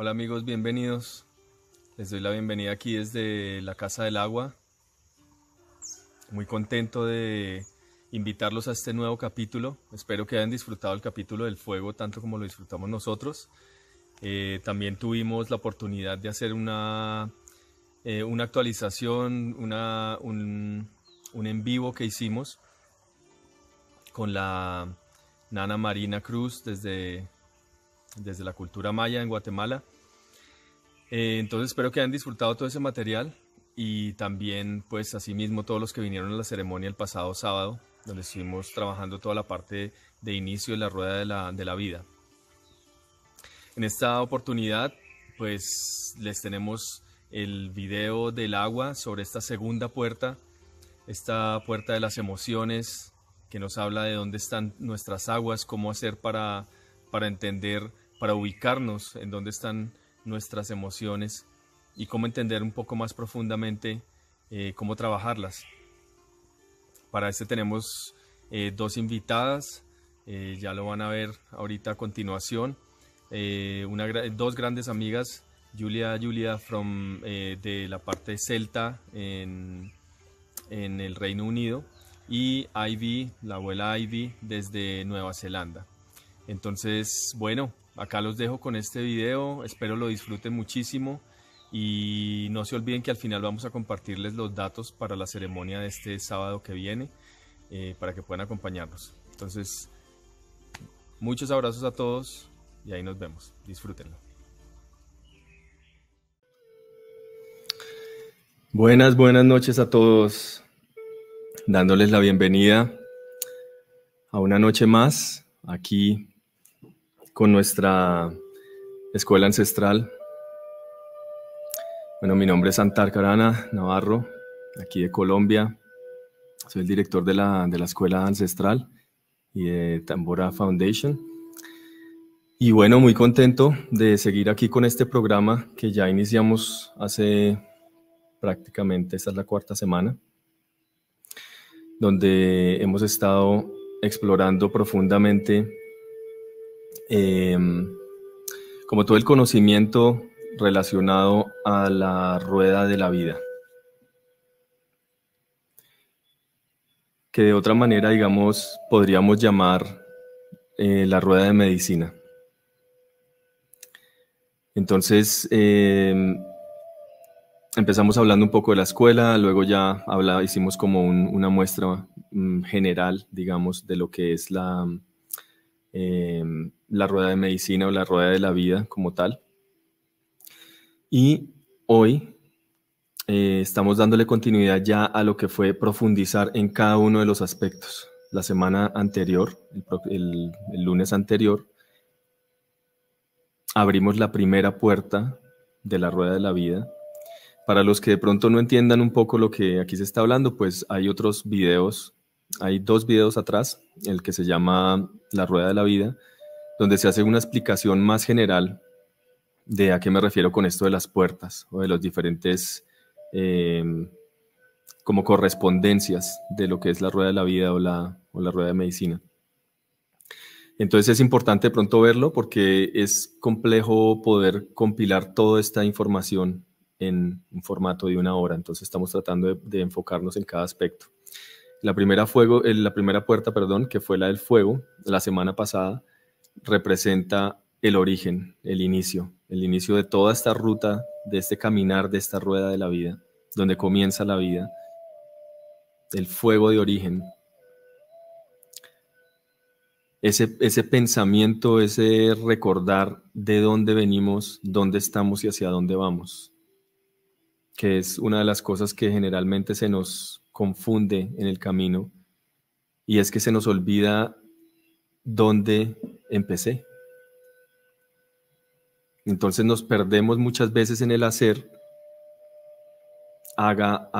Hola amigos, bienvenidos. Les doy la bienvenida aquí desde la Casa del Agua. Muy contento de invitarlos a este nuevo capítulo. Espero que hayan disfrutado el capítulo del fuego tanto como lo disfrutamos nosotros. También tuvimos la oportunidad de hacer una actualización, un en vivo que hicimos con la Nana Marina Cruz desde la cultura maya en Guatemala. Entonces espero que hayan disfrutado todo ese material y también pues asimismo todos los que vinieron a la ceremonia el pasado sábado, donde estuvimos trabajando toda la parte de inicio de la rueda de la vida. En esta oportunidad pues les tenemos el video del agua sobre esta segunda puerta, esta puerta de las emociones, que nos habla de dónde están nuestras aguas, cómo hacer para entender, para ubicarnos en dónde están nuestras emociones y cómo entender un poco más profundamente cómo trabajarlas. Para este tenemos dos invitadas, ya lo van a ver ahorita a continuación, dos grandes amigas, Julia de la parte celta en el Reino Unido, y Ivy, la abuela Ivy, desde Nueva Zelanda. Entonces, bueno, acá los dejo con este video, espero lo disfruten muchísimo y no se olviden que al final vamos a compartirles los datos para la ceremonia de este sábado que viene, para que puedan acompañarnos. Entonces, muchos abrazos a todos y ahí nos vemos, disfrútenlo. Buenas noches a todos, dándoles la bienvenida a una noche más aquí con nuestra Escuela Ancestral. Bueno, mi nombre es Anthar Kharana, navarro, aquí de Colombia. Soy el director de la Escuela Ancestral y de Tambora Foundation. Y bueno, muy contento de seguir aquí con este programa que ya iniciamos hace prácticamente, esta es la cuarta semana, donde hemos estado explorando profundamente como todo el conocimiento relacionado a la rueda de la vida, que de otra manera, digamos, podríamos llamar la rueda de medicina. Entonces, empezamos hablando un poco de la escuela, luego ya hicimos como una muestra general, digamos, de lo que es la rueda de medicina o la rueda de la vida como tal. Y hoy estamos dándole continuidad ya a lo que fue profundizar en cada uno de los aspectos. La semana anterior, el lunes anterior, abrimos la primera puerta de la rueda de la vida. Para los que de pronto no entiendan un poco lo que aquí se está hablando, pues hay otros videos, hay dos videos atrás, el que se llama La Rueda de la Vida, donde se hace una explicación más general de a qué me refiero con esto de las puertas o de los diferentes como correspondencias de lo que es la Rueda de la Vida o la Rueda de Medicina. Entonces es importante de pronto verlo porque es complejo poder compilar toda esta información en un formato de 1 hora, entonces estamos tratando de enfocarnos en cada aspecto. La primera puerta, que fue la del fuego, la semana pasada, representa el origen, el inicio de toda esta ruta, de este caminar, de esta rueda de la vida, donde comienza la vida, el fuego de origen. Ese pensamiento, ese recordar de dónde venimos, dónde estamos y hacia dónde vamos, que es una de las cosas que generalmente se nos confunde en el camino, y es que se nos olvida dónde empecé. Entonces nos perdemos muchas veces en el hacer, haga,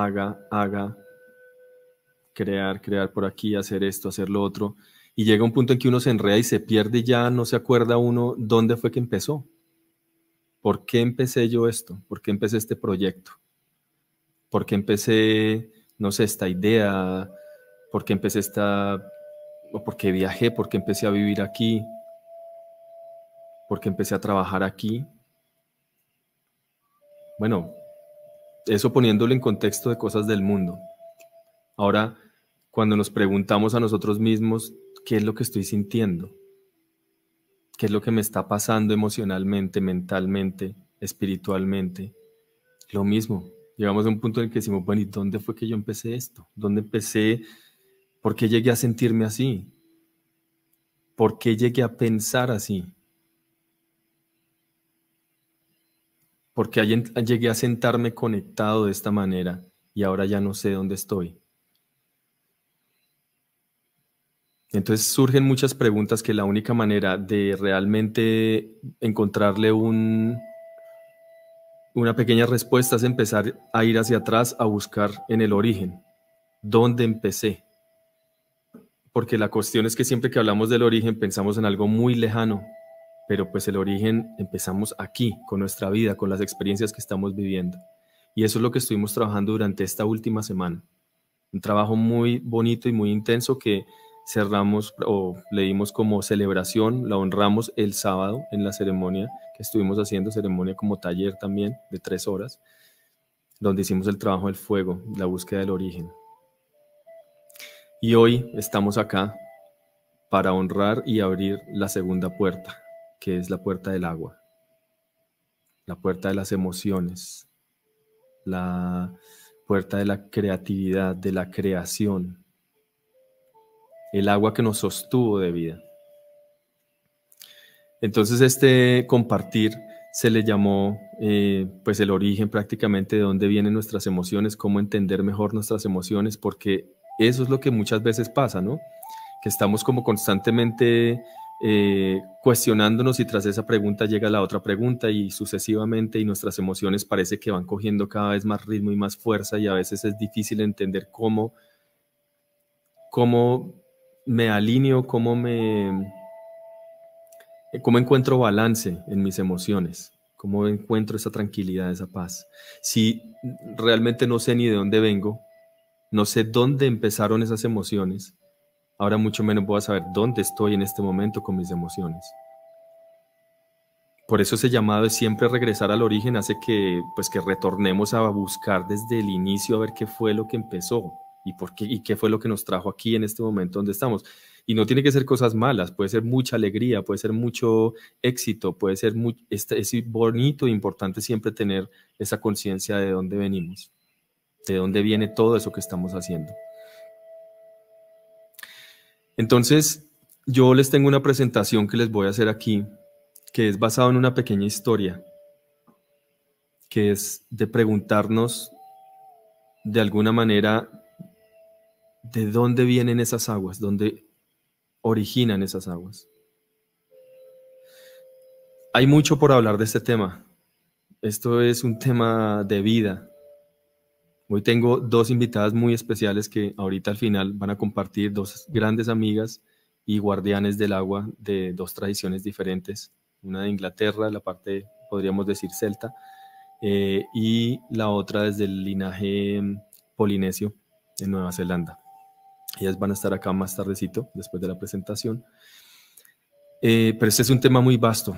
crear por aquí, hacer esto, hacer lo otro, y llega un punto en que uno se enreda y se pierde y ya no se acuerda uno dónde fue que empezó. ¿Por qué empecé yo esto? ¿Por qué empecé este proyecto? ¿Por qué empecé, no sé, esta idea? ¿Por qué empecé o por qué viajé? ¿Por qué empecé a vivir aquí? ¿Por qué empecé a trabajar aquí? Bueno, eso poniéndolo en contexto de cosas del mundo. Ahora, cuando nos preguntamos a nosotros mismos, ¿qué es lo que estoy sintiendo? ¿Qué es lo que me está pasando emocionalmente, mentalmente, espiritualmente? Lo mismo. Llegamos a un punto en el que decimos, bueno, ¿y dónde fue que yo empecé esto? ¿Dónde empecé? ¿Por qué llegué a sentirme así? ¿Por qué llegué a pensar así? ¿Por qué llegué a sentarme conectado de esta manera y ahora ya no sé dónde estoy? Entonces surgen muchas preguntas que la única manera de realmente encontrarle una pequeña respuesta es empezar a ir hacia atrás a buscar en el origen. ¿Dónde empecé? Porque la cuestión es que siempre que hablamos del origen pensamos en algo muy lejano, pero pues el origen empezamos aquí, con nuestra vida, con las experiencias que estamos viviendo. Y eso es lo que estuvimos trabajando durante esta última semana. Un trabajo muy bonito y muy intenso que cerramos o le dimos como celebración, la honramos el sábado en la ceremonia que estuvimos haciendo, ceremonia como taller también de 3 horas, donde hicimos el trabajo del fuego, la búsqueda del origen. Y hoy estamos acá para honrar y abrir la segunda puerta, que es la puerta del agua, la puerta de las emociones, la puerta de la creatividad, de la creación, el agua que nos sostuvo de vida. Entonces este compartir se le llamó pues el origen prácticamente de dónde vienen nuestras emociones, cómo entender mejor nuestras emociones, porque eso es lo que muchas veces pasa, ¿no? Que estamos como constantemente cuestionándonos y tras esa pregunta llega la otra pregunta y sucesivamente y nuestras emociones parece que van cogiendo cada vez más ritmo y más fuerza y a veces es difícil entender cómo me alineo, cómo encuentro balance en mis emociones, cómo encuentro esa tranquilidad, esa paz. Si realmente no sé ni de dónde vengo, no sé dónde empezaron esas emociones, ahora mucho menos voy a saber dónde estoy en este momento con mis emociones. Por eso ese llamado de siempre regresar al origen hace que, pues, que retornemos a buscar desde el inicio a ver qué fue lo que empezó y por qué y qué fue lo que nos trajo aquí en este momento donde estamos. Y no tiene que ser cosas malas, puede ser mucha alegría, puede ser mucho éxito, puede ser es bonito e importante siempre tener esa conciencia de dónde venimos, de dónde viene todo eso que estamos haciendo. Entonces, yo les tengo una presentación que les voy a hacer aquí, que es basado en una pequeña historia, que es de preguntarnos de alguna manera de dónde vienen esas aguas, dónde originan esas aguas. Hay mucho por hablar de este tema. Esto es un tema de vida. Hoy tengo 2 invitadas muy especiales que ahorita al final van a compartir, 2 grandes amigas y guardianes del agua de 2 tradiciones diferentes. Una de Inglaterra, la parte, podríamos decir, celta, y la otra desde el linaje polinesio en Nueva Zelanda. Ellas van a estar acá más tardecito, después de la presentación. Pero este es un tema muy vasto,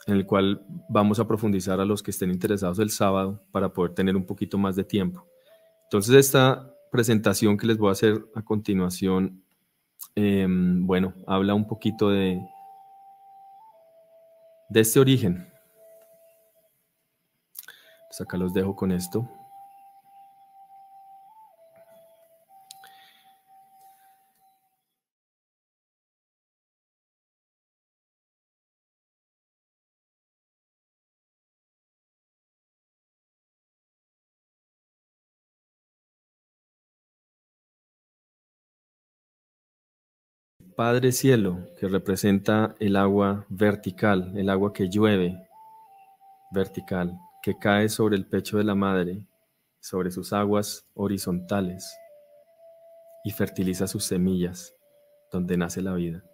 en el cual vamos a profundizar a los que estén interesados el sábado para poder tener un poquito más de tiempo. Entonces esta presentación que les voy a hacer a continuación, bueno, habla un poquito de este origen. Pues acá los dejo con esto. Padre Cielo, que representa el agua vertical, el agua que llueve vertical, que cae sobre el pecho de la madre, sobre sus aguas horizontales y fertiliza sus semillas, donde nace la vida.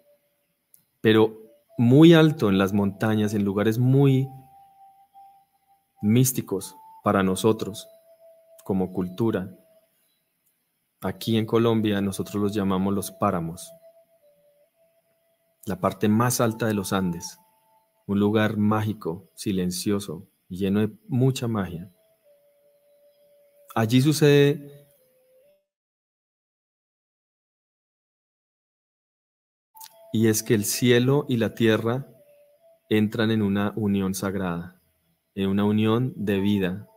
Pero muy alto en las montañas, en lugares muy místicos para nosotros como cultura. Aquí en Colombia nosotros los llamamos los páramos, la parte más alta de los Andes, un lugar mágico, silencioso, lleno de mucha magia. Allí sucede y es que el cielo y la tierra entran en una unión sagrada, en una unión de vida,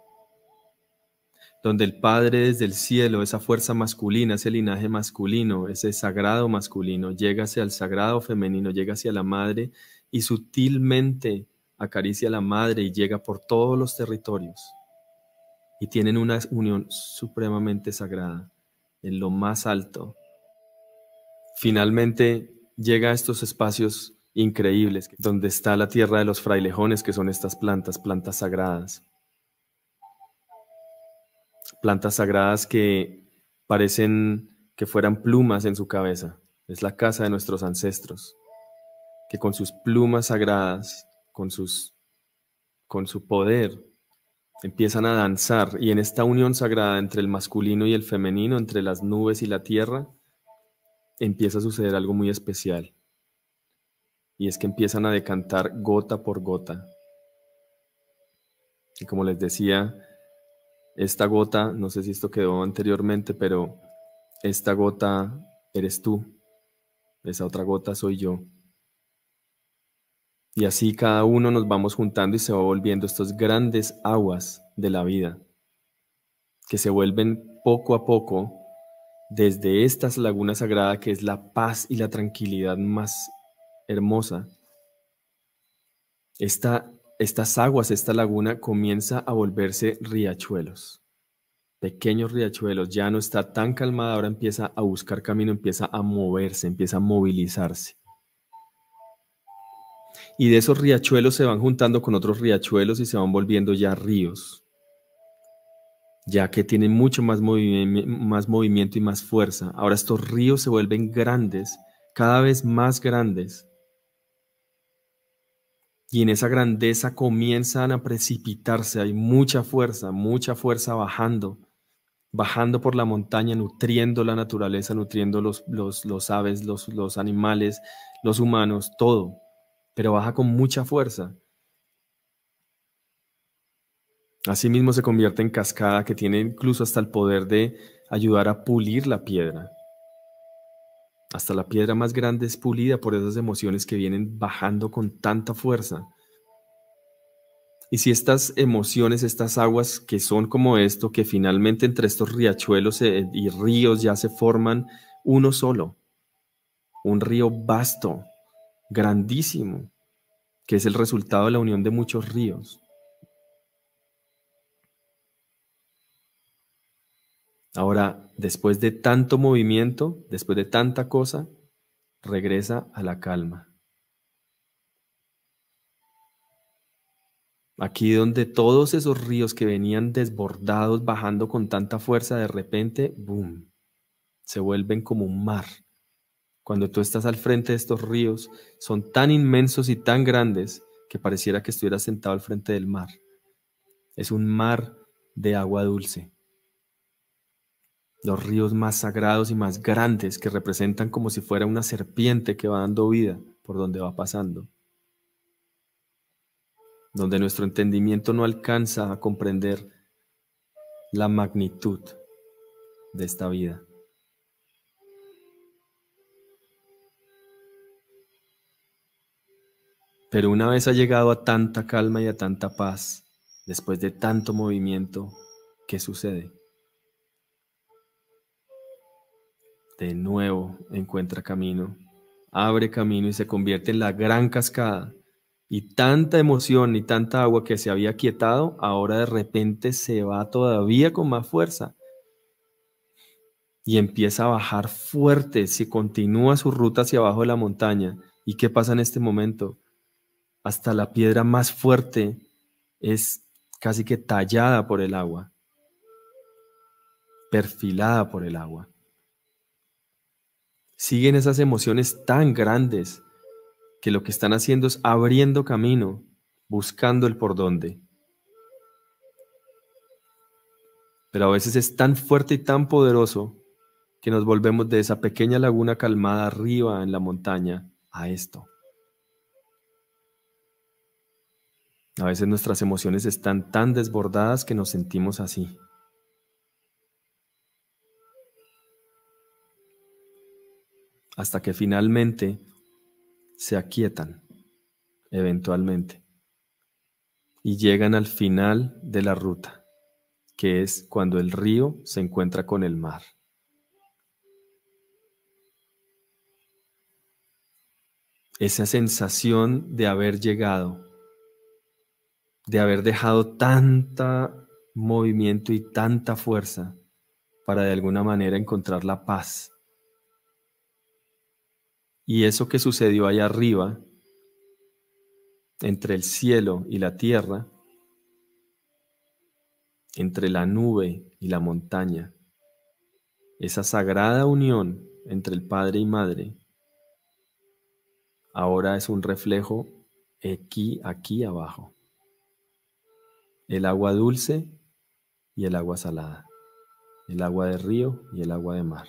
donde el Padre desde el cielo, esa fuerza masculina, ese linaje masculino, ese sagrado masculino, llega hacia el sagrado femenino, llega hacia la madre y sutilmente acaricia a la madre y llega por todos los territorios. Y tienen una unión supremamente sagrada, en lo más alto. Finalmente llega a estos espacios increíbles, donde está la tierra de los frailejones, que son estas plantas, plantas sagradas. Plantas sagradas que parecen que fueran plumas en su cabeza. Es la casa de nuestros ancestros, que con sus plumas sagradas, con su poder, empiezan a danzar. Y en esta unión sagrada entre el masculino y el femenino, entre las nubes y la tierra, empieza a suceder algo muy especial. Y es que empiezan a decantar gota por gota. Y como les decía, esta gota, no sé si esto quedó anteriormente, pero esta gota eres tú, esa otra gota soy yo. Y así cada uno nos vamos juntando y se va volviendo estos grandes aguas de la vida, que se vuelven poco a poco desde esta laguna sagrada que es la paz y la tranquilidad más hermosa. Estas aguas, esta laguna comienza a volverse riachuelos, pequeños riachuelos. Ya no está tan calmada, ahora empieza a buscar camino, empieza a moverse, empieza a movilizarse. Y de esos riachuelos se van juntando con otros riachuelos y se van volviendo ya ríos, ya que tienen mucho más movimiento y más fuerza. Ahora estos ríos se vuelven grandes, cada vez más grandes. Y en esa grandeza comienzan a precipitarse, hay mucha fuerza bajando por la montaña, nutriendo la naturaleza, nutriendo los aves, los animales, los humanos, todo. Pero baja con mucha fuerza. Asimismo se convierte en cascada que tiene incluso hasta el poder de ayudar a pulir la piedra. Hasta la piedra más grande es pulida por esas emociones que vienen bajando con tanta fuerza. Y si estas emociones, estas aguas que son como esto, que finalmente entre estos riachuelos y ríos ya se forman uno solo, un río vasto, grandísimo, que es el resultado de la unión de muchos ríos. Ahora, después de tanto movimiento, después de tanta cosa, regresa a la calma. Aquí donde todos esos ríos que venían desbordados, bajando con tanta fuerza, de repente, ¡boom!, se vuelven como un mar. Cuando tú estás al frente de estos ríos, son tan inmensos y tan grandes que pareciera que estuvieras sentado al frente del mar. Es un mar de agua dulce. Los ríos más sagrados y más grandes que representan como si fuera una serpiente que va dando vida por donde va pasando. Donde nuestro entendimiento no alcanza a comprender la magnitud de esta vida. Pero una vez ha llegado a tanta calma y a tanta paz, después de tanto movimiento, ¿qué sucede? De nuevo encuentra camino, abre camino y se convierte en la gran cascada. Y tanta emoción y tanta agua que se había quietado, ahora de repente se va todavía con más fuerza. Y empieza a bajar fuerte, se continúa su ruta hacia abajo de la montaña. ¿Y qué pasa en este momento? Hasta la piedra más fuerte es casi que tallada por el agua, perfilada por el agua. Siguen esas emociones tan grandes que lo que están haciendo es abriendo camino, buscando el por dónde. Pero a veces es tan fuerte y tan poderoso que nos volvemos de esa pequeña laguna calmada arriba en la montaña a esto. A veces nuestras emociones están tan desbordadas que nos sentimos así. Hasta que finalmente se aquietan, eventualmente, y llegan al final de la ruta, que es cuando el río se encuentra con el mar. Esa sensación de haber llegado, de haber dejado tanta movimiento y tanta fuerza para de alguna manera encontrar la paz. Y eso que sucedió allá arriba, entre el cielo y la tierra, entre la nube y la montaña, esa sagrada unión entre el Padre y Madre, ahora es un reflejo aquí abajo. El agua dulce y el agua salada, el agua de río y el agua de mar.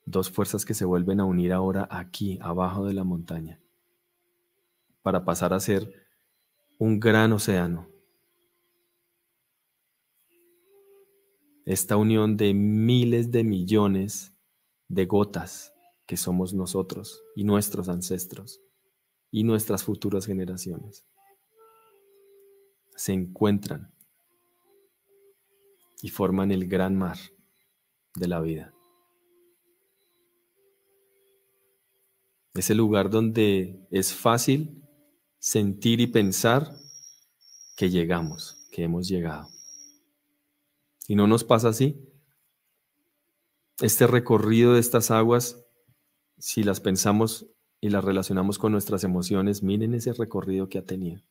Dos fuerzas que se vuelven a unir ahora aquí, abajo de la montaña, para pasar a ser un gran océano. Esta unión de miles de millones de gotas que somos nosotros y nuestros ancestros y nuestras futuras generaciones se encuentran y forman el gran mar de la vida. Ese lugar donde es fácil sentir y pensar que llegamos, que hemos llegado. ¿Y no nos pasa así? Este recorrido de estas aguas, si las pensamos y las relacionamos con nuestras emociones, miren ese recorrido que ha tenido.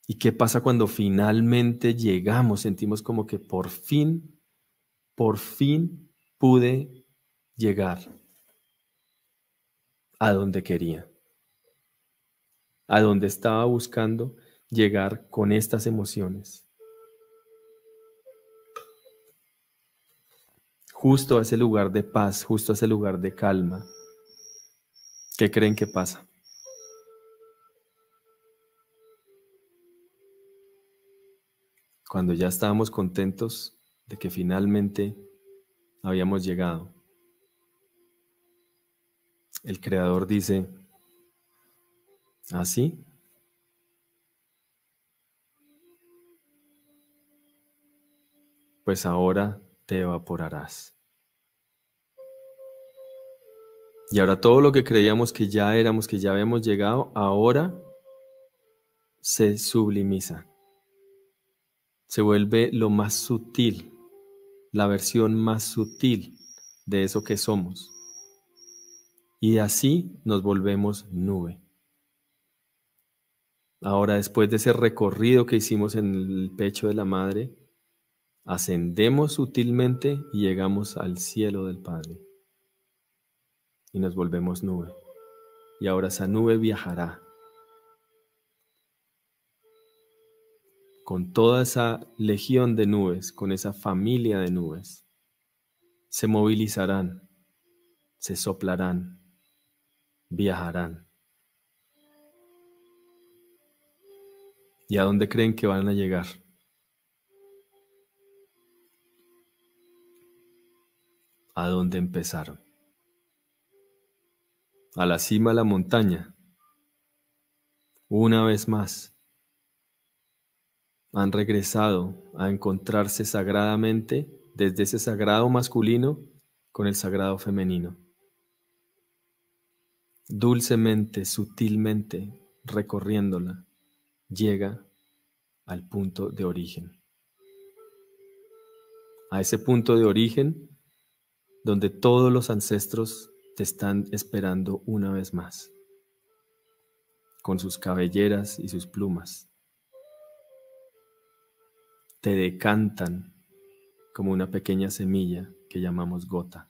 ¿Y qué pasa cuando finalmente llegamos? Sentimos como que por fin pude llegar a donde quería, a donde estaba buscando llegar con estas emociones. Justo a ese lugar de paz, justo a ese lugar de calma. ¿Qué creen que pasa? Cuando ya estábamos contentos de que finalmente habíamos llegado, el Creador dice, ¿así? Pues ahora te evaporarás. Y ahora todo lo que creíamos que ya éramos, que ya habíamos llegado, ahora se sublimiza. Se vuelve lo más sutil, la versión más sutil de eso que somos. Y así nos volvemos nube. Ahora, después de ese recorrido que hicimos en el pecho de la madre, ascendemos sutilmente y llegamos al cielo del Padre. Y nos volvemos nube. Y ahora esa nube viajará con toda esa legión de nubes, con esa familia de nubes. Se movilizarán, se soplarán, viajarán. ¿Y a dónde creen que van a llegar? ¿A dónde empezaron? A la cima de la montaña. Una vez más, han regresado a encontrarse sagradamente desde ese sagrado masculino con el sagrado femenino. Dulcemente, sutilmente, recorriéndola, llega al punto de origen. A ese punto de origen donde todos los ancestros te están esperando una vez más, con sus cabelleras y sus plumas. Te decantan como una pequeña semilla que llamamos gota,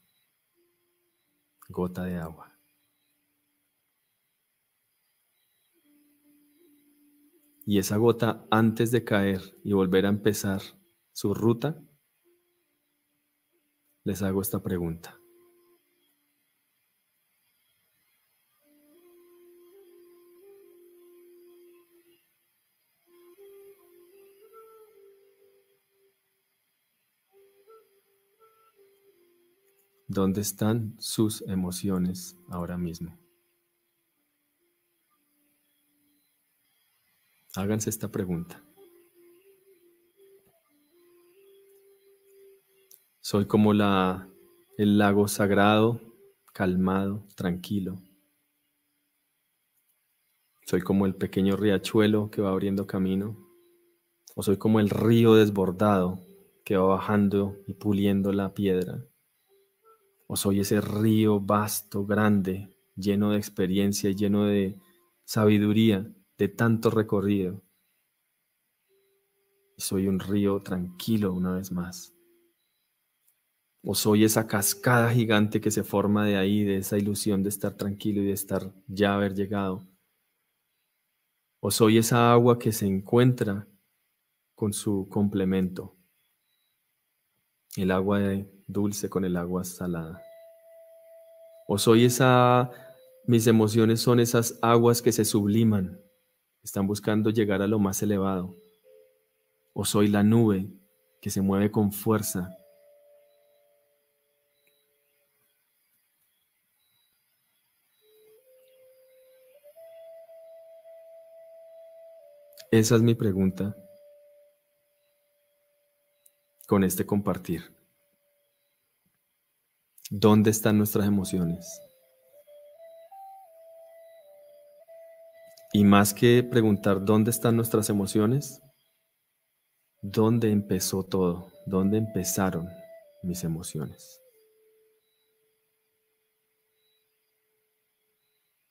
gota de agua. Y esa gota, antes de caer y volver a empezar su ruta, les hago esta pregunta. ¿Dónde están sus emociones ahora mismo? Háganse esta pregunta. Soy como el lago sagrado, calmado, tranquilo. Soy como el pequeño riachuelo que va abriendo camino. O soy como el río desbordado que va bajando y puliendo la piedra. O soy ese río vasto, grande, lleno de experiencia y lleno de sabiduría, de tanto recorrido. Y soy un río tranquilo una vez más. O soy esa cascada gigante que se forma de ahí, de esa ilusión de estar tranquilo y de estar ya haber llegado. O soy esa agua que se encuentra con su complemento. El agua dulce con el agua salada. O soy mis emociones son esas aguas que se subliman, están buscando llegar a lo más elevado. O soy la nube que se mueve con fuerza. Esa es mi pregunta con este compartir. ¿Dónde están nuestras emociones? Y más que preguntar dónde están nuestras emociones, ¿dónde empezó todo? ¿Dónde empezaron mis emociones?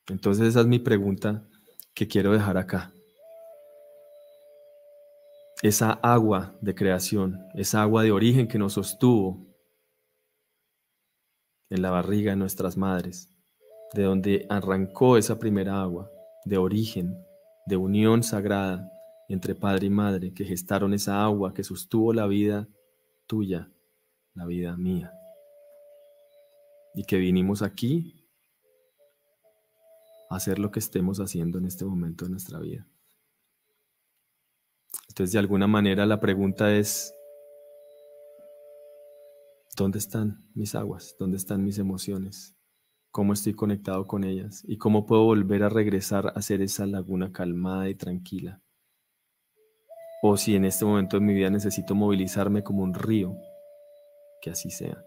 Entonces esa es mi pregunta que quiero dejar acá. Esa agua de creación, esa agua de origen que nos sostuvo en la barriga de nuestras madres, de donde arrancó esa primera agua, de origen, de unión sagrada entre padre y madre, que gestaron esa agua que sostuvo la vida tuya, la vida mía, y que vinimos aquí a hacer lo que estemos haciendo en este momento de nuestra vida. Entonces, de alguna manera la pregunta es, ¿dónde están mis aguas? ¿Dónde están mis emociones? ¿Cómo estoy conectado con ellas? ¿Y cómo puedo volver a regresar a ser esa laguna calmada y tranquila? O si en este momento de mi vida necesito movilizarme como un río, que así sea.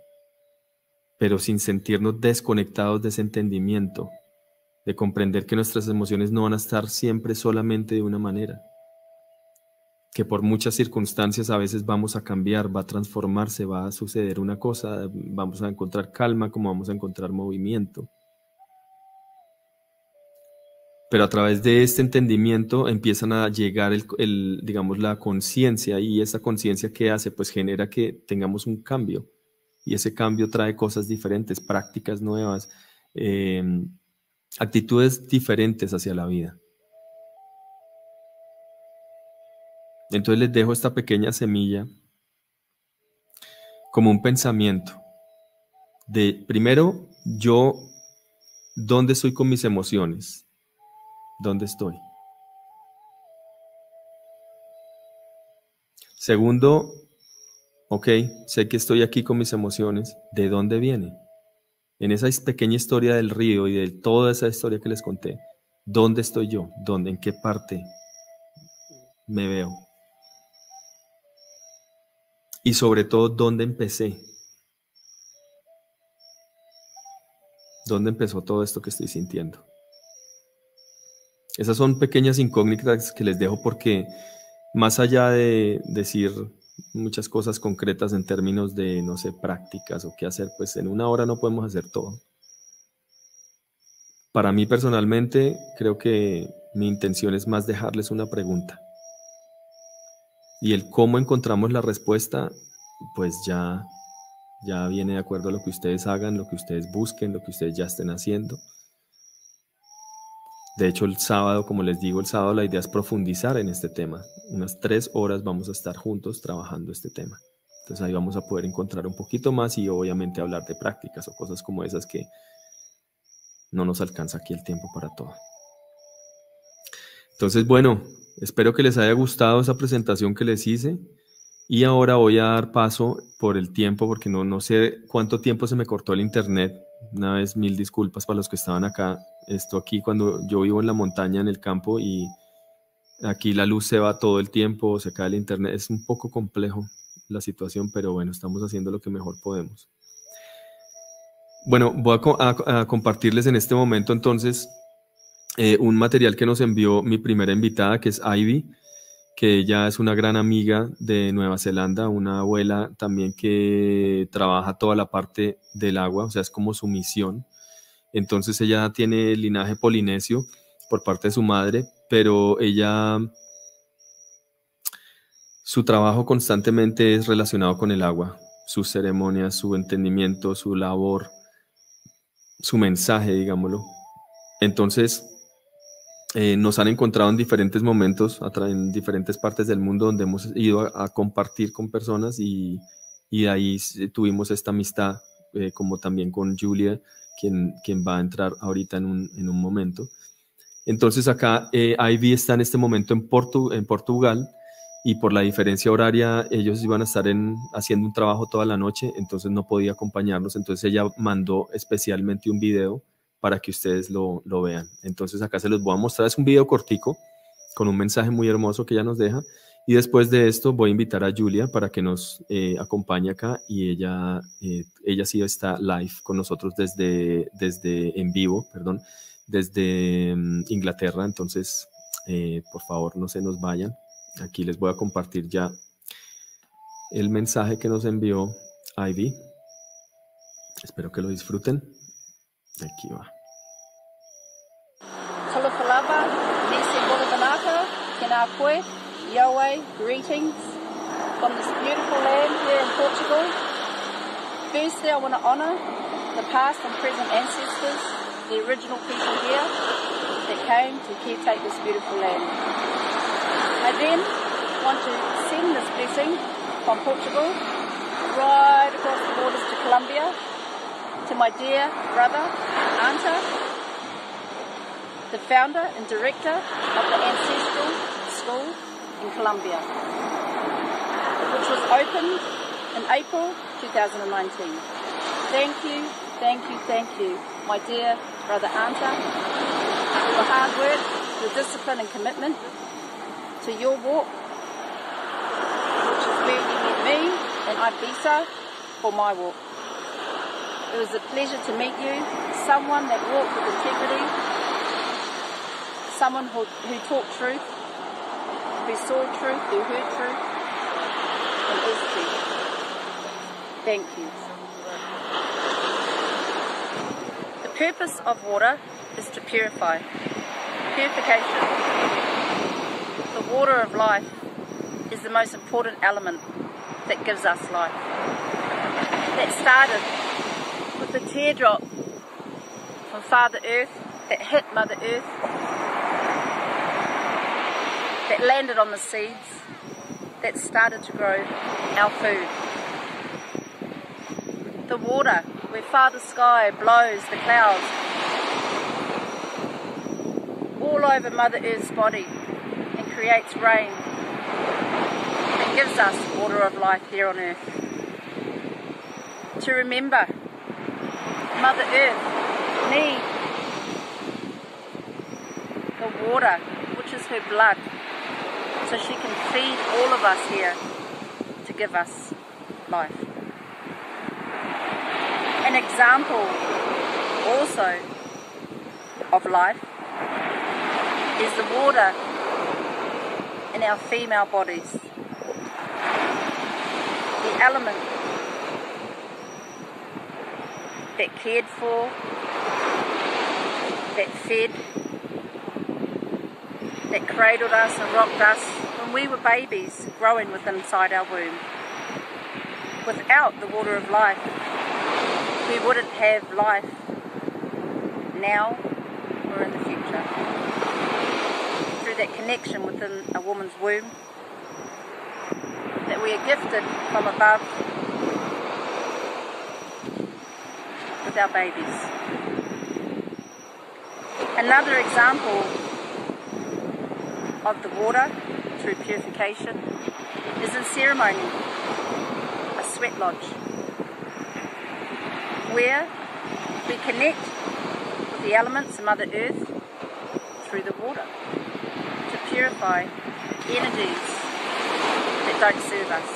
Pero sin sentirnos desconectados de ese entendimiento, de comprender que nuestras emociones no van a estar siempre solamente de una manera. Que por muchas circunstancias a veces vamos a cambiar, va a transformarse, va a suceder una cosa, vamos a encontrar calma como vamos a encontrar movimiento. Pero a través de este entendimiento empiezan a llegar digamos, la conciencia, y esa conciencia ¿qué hace? Pues genera que tengamos un cambio, y ese cambio trae cosas diferentes, prácticas nuevas, actitudes diferentes hacia la vida. Entonces les dejo esta pequeña semilla como un pensamiento de, primero, yo, ¿dónde estoy con mis emociones? ¿Dónde estoy? Segundo, ok, sé que estoy aquí con mis emociones, ¿de dónde viene? En esa pequeña historia del río y de toda esa historia que les conté, ¿dónde estoy yo? ¿Dónde? ¿En qué parte me veo? Y sobre todo, ¿dónde empecé? ¿Dónde empezó todo esto que estoy sintiendo? Esas son pequeñas incógnitas que les dejo porque más allá de decir muchas cosas concretas en términos de, no sé, prácticas o qué hacer, pues en una hora no podemos hacer todo. Para mí personalmente, creo que mi intención es más dejarles una pregunta. Y el cómo encontramos la respuesta, pues ya viene de acuerdo a lo que ustedes hagan, lo que ustedes busquen, lo que ustedes ya estén haciendo. De hecho, el sábado, como les digo, el sábado la idea es profundizar en este tema. Unas 3 horas vamos a estar juntos trabajando este tema. Entonces ahí vamos a poder encontrar un poquito más y obviamente hablar de prácticas o cosas como esas que no nos alcanza aquí el tiempo para todo. Entonces, bueno, espero que les haya gustado esa presentación que les hice. Y ahora voy a dar paso por el tiempo, porque no sé cuánto tiempo se me cortó el internet. Una vez, mil disculpas para los que estaban acá. Esto aquí, cuando yo vivo en la montaña, en el campo, y aquí la luz se va todo el tiempo, se cae el internet. Es un poco complejo la situación, pero bueno, estamos haciendo lo que mejor podemos. Bueno, voy a compartirles en este momento entonces un material que nos envió mi primera invitada, que es Ivy, que ella es una gran amiga de Nueva Zelanda, una abuela también que trabaja toda la parte del agua, o sea, es como su misión. Entonces ella tiene linaje polinesio por parte de su madre, pero su trabajo constantemente es relacionado con el agua, sus ceremonias, su entendimiento, su labor, su mensaje, digámoslo. Entonces, nos han encontrado en diferentes momentos, en diferentes partes del mundo donde hemos ido a compartir con personas y de ahí tuvimos esta amistad, como también con Julia, quien va a entrar ahorita en un momento. Entonces acá Ivy está en este momento en Portugal, y por la diferencia horaria ellos iban a estar haciendo un trabajo toda la noche, entonces no podía acompañarnos. Entonces ella mandó especialmente un video para que ustedes lo vean. Entonces acá se los voy a mostrar. Es un video cortico con un mensaje muy hermoso que ella nos deja, y después de esto voy a invitar a Julia para que nos acompañe acá, y ella sí está live con nosotros desde en vivo, perdón, desde Inglaterra. Entonces por favor no se nos vayan. Aquí les voy a compartir ya el mensaje que nos envió Ivy. Espero que lo disfruten. Aquí va. Greetings from this beautiful land here in Portugal. Firstly, I want to honour the past and present ancestors, the original people here that came to caretake this beautiful land. I then want to send this blessing from Portugal right across the borders to Colombia to my dear brother, Anthar, the founder and director of the Ancestral School in Colombia, which was opened in April 2019. Thank you, thank you, thank you, my dear brother Anthar, for your hard work, your discipline and commitment to your walk, which is where you met me and Ibiza for my walk. It was a pleasure to meet you, someone that walked with integrity, someone who taught truth, who saw truth, who heard truth, and is truth. Thank you. The purpose of water is to purify. Purification. The water of life is the most important element that gives us life. That started with the teardrop from Father Earth that hit Mother Earth, that landed on the seeds, that started to grow our food. The water, where Father Sky blows the clouds all over Mother Earth's body and creates rain that gives us water of life here on Earth. To remember, Mother Earth needs the water, which is her blood, so she can feed all of us here to give us life. An example also of life is the water in our female bodies. The element that cared for, that fed, that cradled us and rocked us when we were babies growing within inside our womb. Without the water of life, we wouldn't have life now or in the future. Through that connection within a woman's womb, that we are gifted from above with our babies. Another example of the water through purification is in ceremony, a sweat lodge, where we connect with the elements and Mother Earth through the water to purify energies that don't serve us,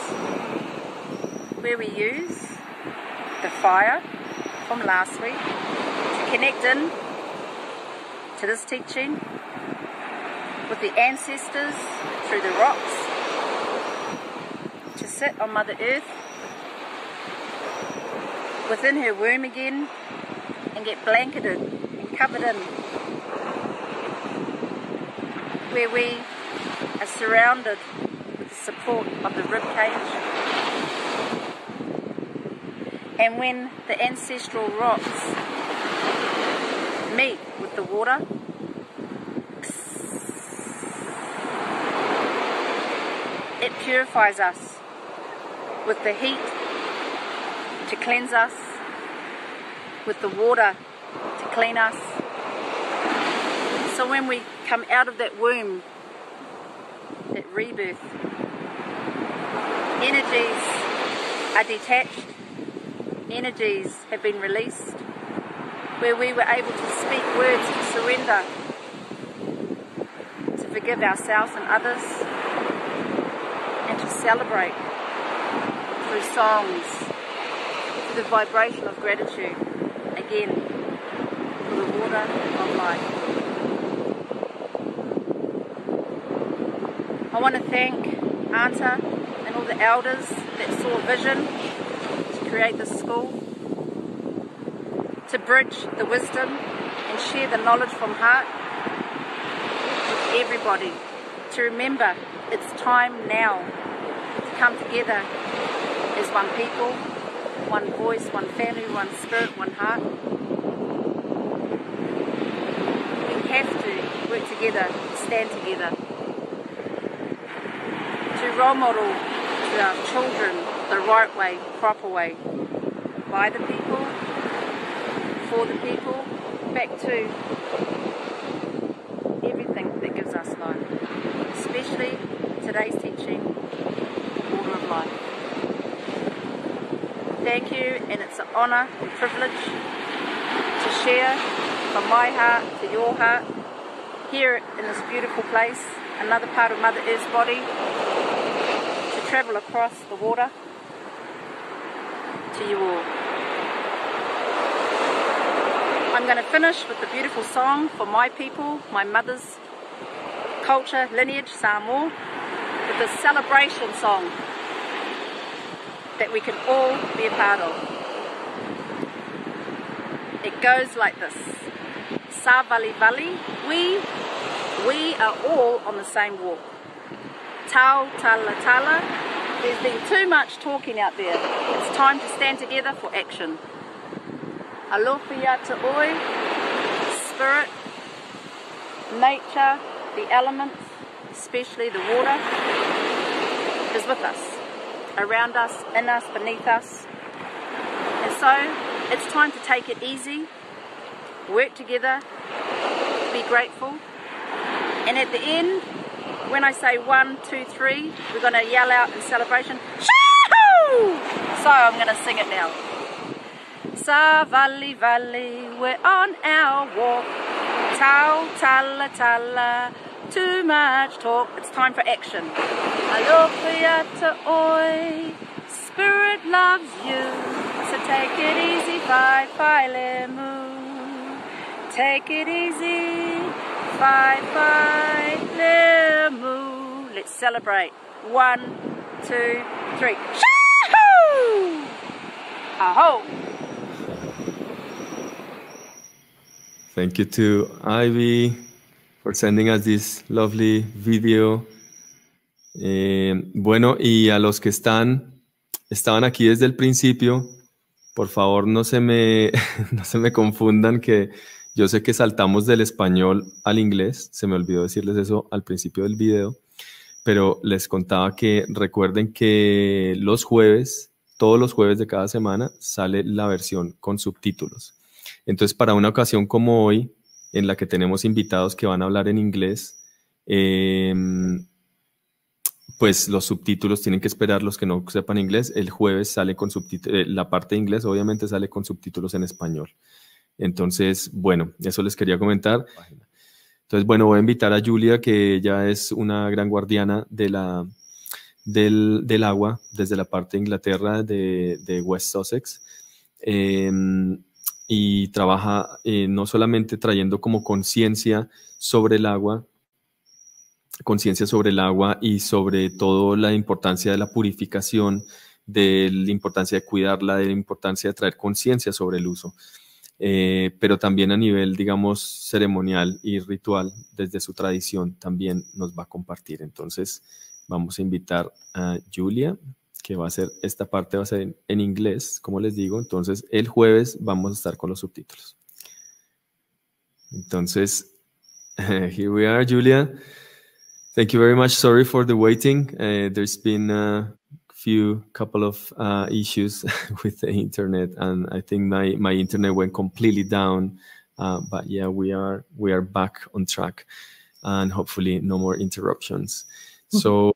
where we use the fire from last week to connect in to this teaching with the ancestors through the rocks, to sit on Mother Earth within her womb again and get blanketed and covered in, where we are surrounded with the support of the rib cage. And when the ancestral rocks meet with the water, it purifies us with the heat to cleanse us, with the water to clean us. So when we come out of that womb, that rebirth, energies are detached, energies have been released, where we were able to speak words to surrender, to forgive ourselves and others, and to celebrate through songs, through the vibration of gratitude, again, for the water of life. I want to thank Anthar and all the elders that saw vision to create this school, to bridge the wisdom and share the knowledge from heart with everybody, to remember it's time now to come together as one people, one voice, one family, one spirit, one heart. We have to work together, stand together, to role model to our children the right way, proper way, by the people, for the people, back to everything that gives us life, especially today's teaching, the water of life. Thank you, and it's an honour and privilege to share from my heart to your heart here in this beautiful place, another part of Mother Earth's body, to travel across the water to you all. I'm going to finish with a beautiful song for my people, my mother's culture, lineage, Samoa, with a celebration song that we can all be a part of. It goes like this. Sa vali vali, we are all on the same walk. Tau tala tala, there's been too much talking out there. It's time to stand together for action. Aloha te oi, spirit, nature, the elements, especially the water, is with us, around us, in us, beneath us. And so it's time to take it easy, work together, be grateful, and at the end, when I say 1, 2, 3, we're going to yell out in celebration, Shoo! So I'm going to sing it now. Sa vali vali, we're on our walk. Tau tala tala, too much talk. It's time for action. Aloha te oi, spirit loves you. So take it easy, fai fai lemu. Take it easy, fai fai lemu. Let's celebrate. 1, 2, 3. Shoo! Aho! Thank you to Ivy for sending us this lovely video. Bueno, y a los que estaban aquí desde el principio, por favor no se me confundan, que yo sé que saltamos del español al inglés. Se me olvidó decirles eso al principio del video, pero les contaba que recuerden que los jueves, todos los jueves de cada semana, sale la versión con subtítulos. Entonces, para una ocasión como hoy, en la que tenemos invitados que van a hablar en inglés, pues los subtítulos tienen que esperar los que no sepan inglés. El jueves sale con subtítulos, la parte de inglés obviamente sale con subtítulos en español. Entonces, bueno, eso les quería comentar. Entonces, bueno, voy a invitar a Julia, que ella es una gran guardiana de del agua desde la parte de Inglaterra, de West Sussex. Y trabaja no solamente trayendo como conciencia sobre el agua y sobre todo la importancia de la purificación, de la importancia de cuidarla, de la importancia de traer conciencia sobre el uso. Pero también a nivel, digamos, ceremonial y ritual, desde su tradición, también nos va a compartir. Entonces, vamos a invitar a Julia, que va a hacer, esta parte va a ser en inglés, como les digo. Entonces, el jueves vamos a estar con los subtítulos. Entonces, here we are, Julia. Thank you very much. Sorry for the waiting. There's been a couple of issues with the internet, and I think my internet went completely down. But yeah, we are back on track, and hopefully no more interruptions. So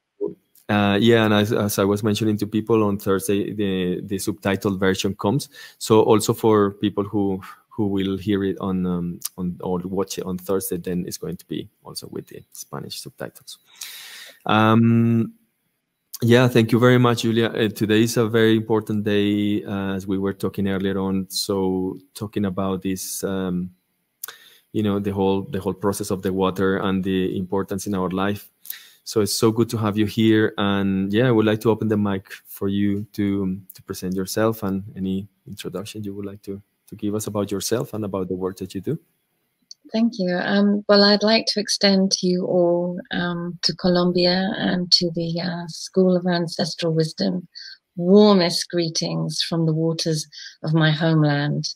yeah, and as I was mentioning to people, on Thursday the subtitled version comes. So also for people who will hear it on or watch it on Thursday, then it's going to be also with the Spanish subtitles. Yeah, thank you very much, Julia. Today is a very important day, as we were talking earlier on. So talking about this, you know, the whole process of the water and the importance in our life. So it's so good to have you here. And yeah, I would like to open the mic for you to present yourself and any introduction you would like to give us about yourself and about the work that you do. Thank you. Well, I'd like to extend to you all, to Colombia and to the School of Ancestral Wisdom, warmest greetings from the waters of my homeland,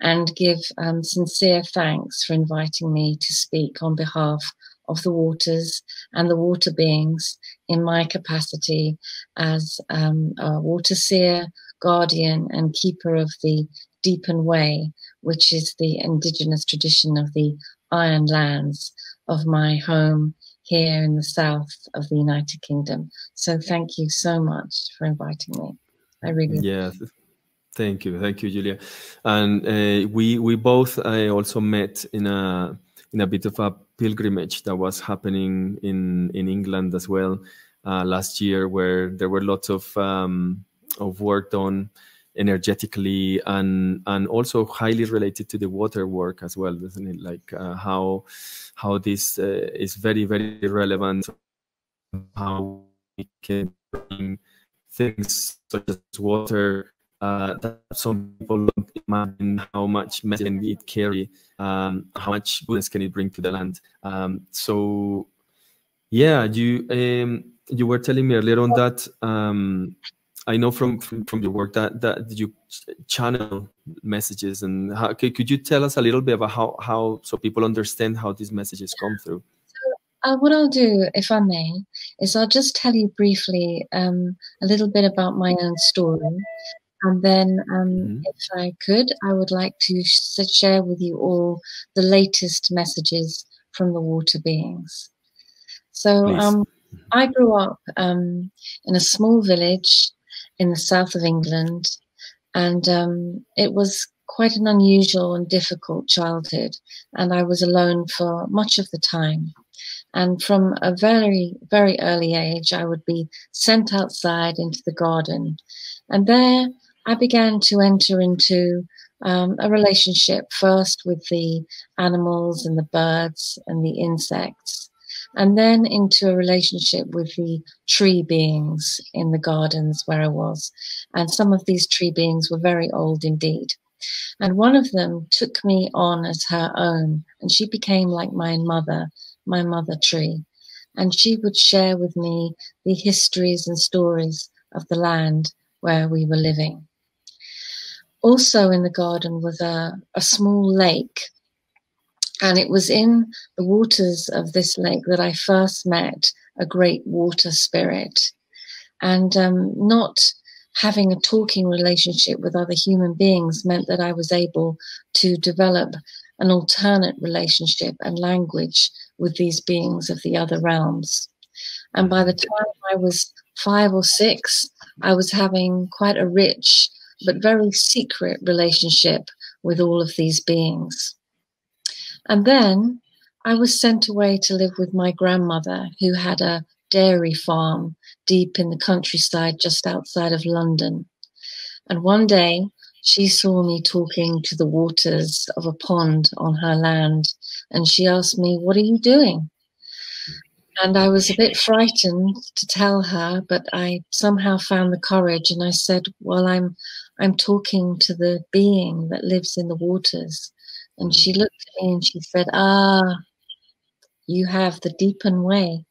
and give sincere thanks for inviting me to speak on behalf of the waters and the water beings in my capacity as a water seer, guardian, and keeper of the Deepen Way, which is the indigenous tradition of the Iron Lands of my home here in the south of the United Kingdom. So thank you so much for inviting me. I really Thank you, Julia. And we both also met in a bit of a pilgrimage that was happening in England as well last year, where there were lots of work done energetically and also highly related to the water work as well, isn't it? Like how this is very, very relevant, how we can bring things such as water that some people don't imagine how much message can it carry, how much goodness can it bring to the land. So yeah, you were telling me earlier on that I know from your work that you channel messages, and how, could you tell us a little bit about how so people understand how these messages come through? What I'll do, if I may, is I'll just tell you briefly a little bit about my own story, and then if I could, I would like to share with you all the latest messages from the water beings. So I grew up in a small village in the south of England, and it was quite an unusual and difficult childhood, and I was alone for much of the time. And from a very, very early age, I would be sent outside into the garden, and there I began to enter into a relationship first with the animals and the birds and the insects, and then into a relationship with the tree beings in the gardens where I was. And some of these tree beings were very old indeed. And one of them took me on as her own, and she became like my mother tree. And she would share with me the histories and stories of the land where we were living. Also in the garden was a small lake. And it was in the waters of this lake that I first met a great water spirit. And not having a talking relationship with other human beings meant that I was able to develop an alternate relationship and language with these beings of the other realms. And by the time I was 5 or 6, I was having quite a rich but very secret relationship with all of these beings. And then I was sent away to live with my grandmother, who had a dairy farm deep in the countryside just outside of London. And one day she saw me talking to the waters of a pond on her land, and she asked me, "What are you doing?" And I was a bit frightened to tell her, but I somehow found the courage, and I said, "Well, I'm talking to the being that lives in the waters." And she looked at me and she said, "Ah, you have the deepen way."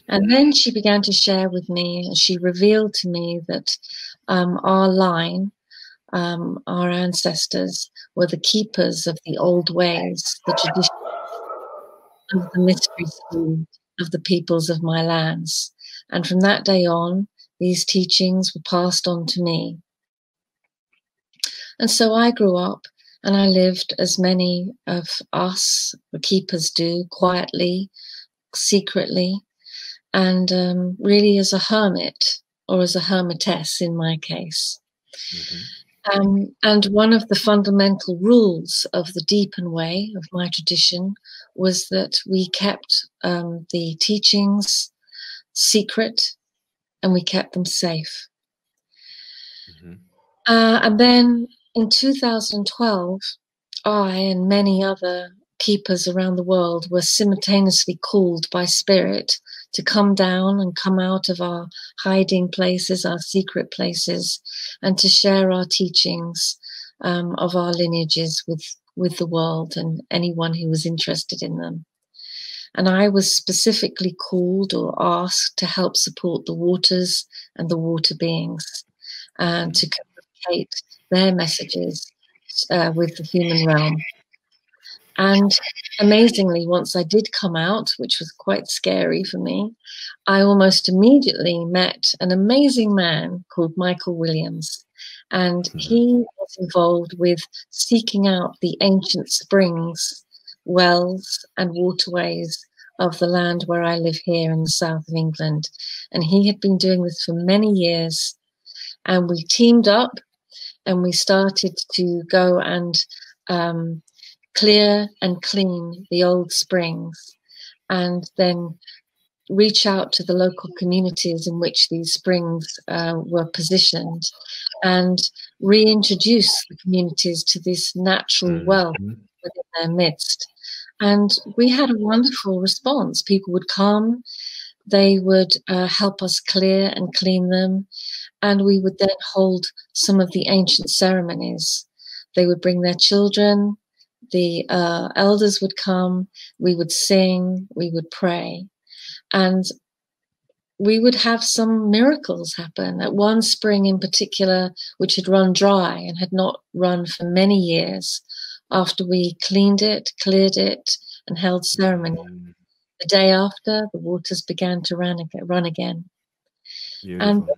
And then she began to share with me, and she revealed to me that our line, our ancestors, were the keepers of the old ways, the tradition of the mystery school of the peoples of my lands. And from that day on, these teachings were passed on to me. And so I grew up and I lived as many of us, the keepers, do, quietly, secretly, and really as a hermit, or as a hermitess in my case. And one of the fundamental rules of the deepen way of my tradition was that we kept the teachings secret and we kept them safe. And then in 2012, I and many other keepers around the world were simultaneously called by spirit to come down and come out of our hiding places, our secret places, and to share our teachings of our lineages with the world and anyone who was interested in them. And I was specifically called or asked to help support the waters and the water beings and to communicate their messages with the human realm. And amazingly, once I did come out, which was quite scary for me, I almost immediately met an amazing man called Michael Williams. And he was involved with seeking out the ancient springs, wells, and waterways of the land where I live here in the south of England. And he had been doing this for many years. And we teamed up and we started to go and clear and clean the old springs, and then reach out to the local communities in which these springs were positioned, and reintroduce the communities to this natural wealth within their midst. And we had a wonderful response. People would come, they would help us clear and clean them, and we would then hold some of the ancient ceremonies. They would bring their children, the elders would come, we would sing, we would pray, and we would have some miracles happen. At one spring in particular, which had run dry and had not run for many years, after we cleaned it, cleared it, and held ceremony, the day after, the waters began to run again. Beautiful. And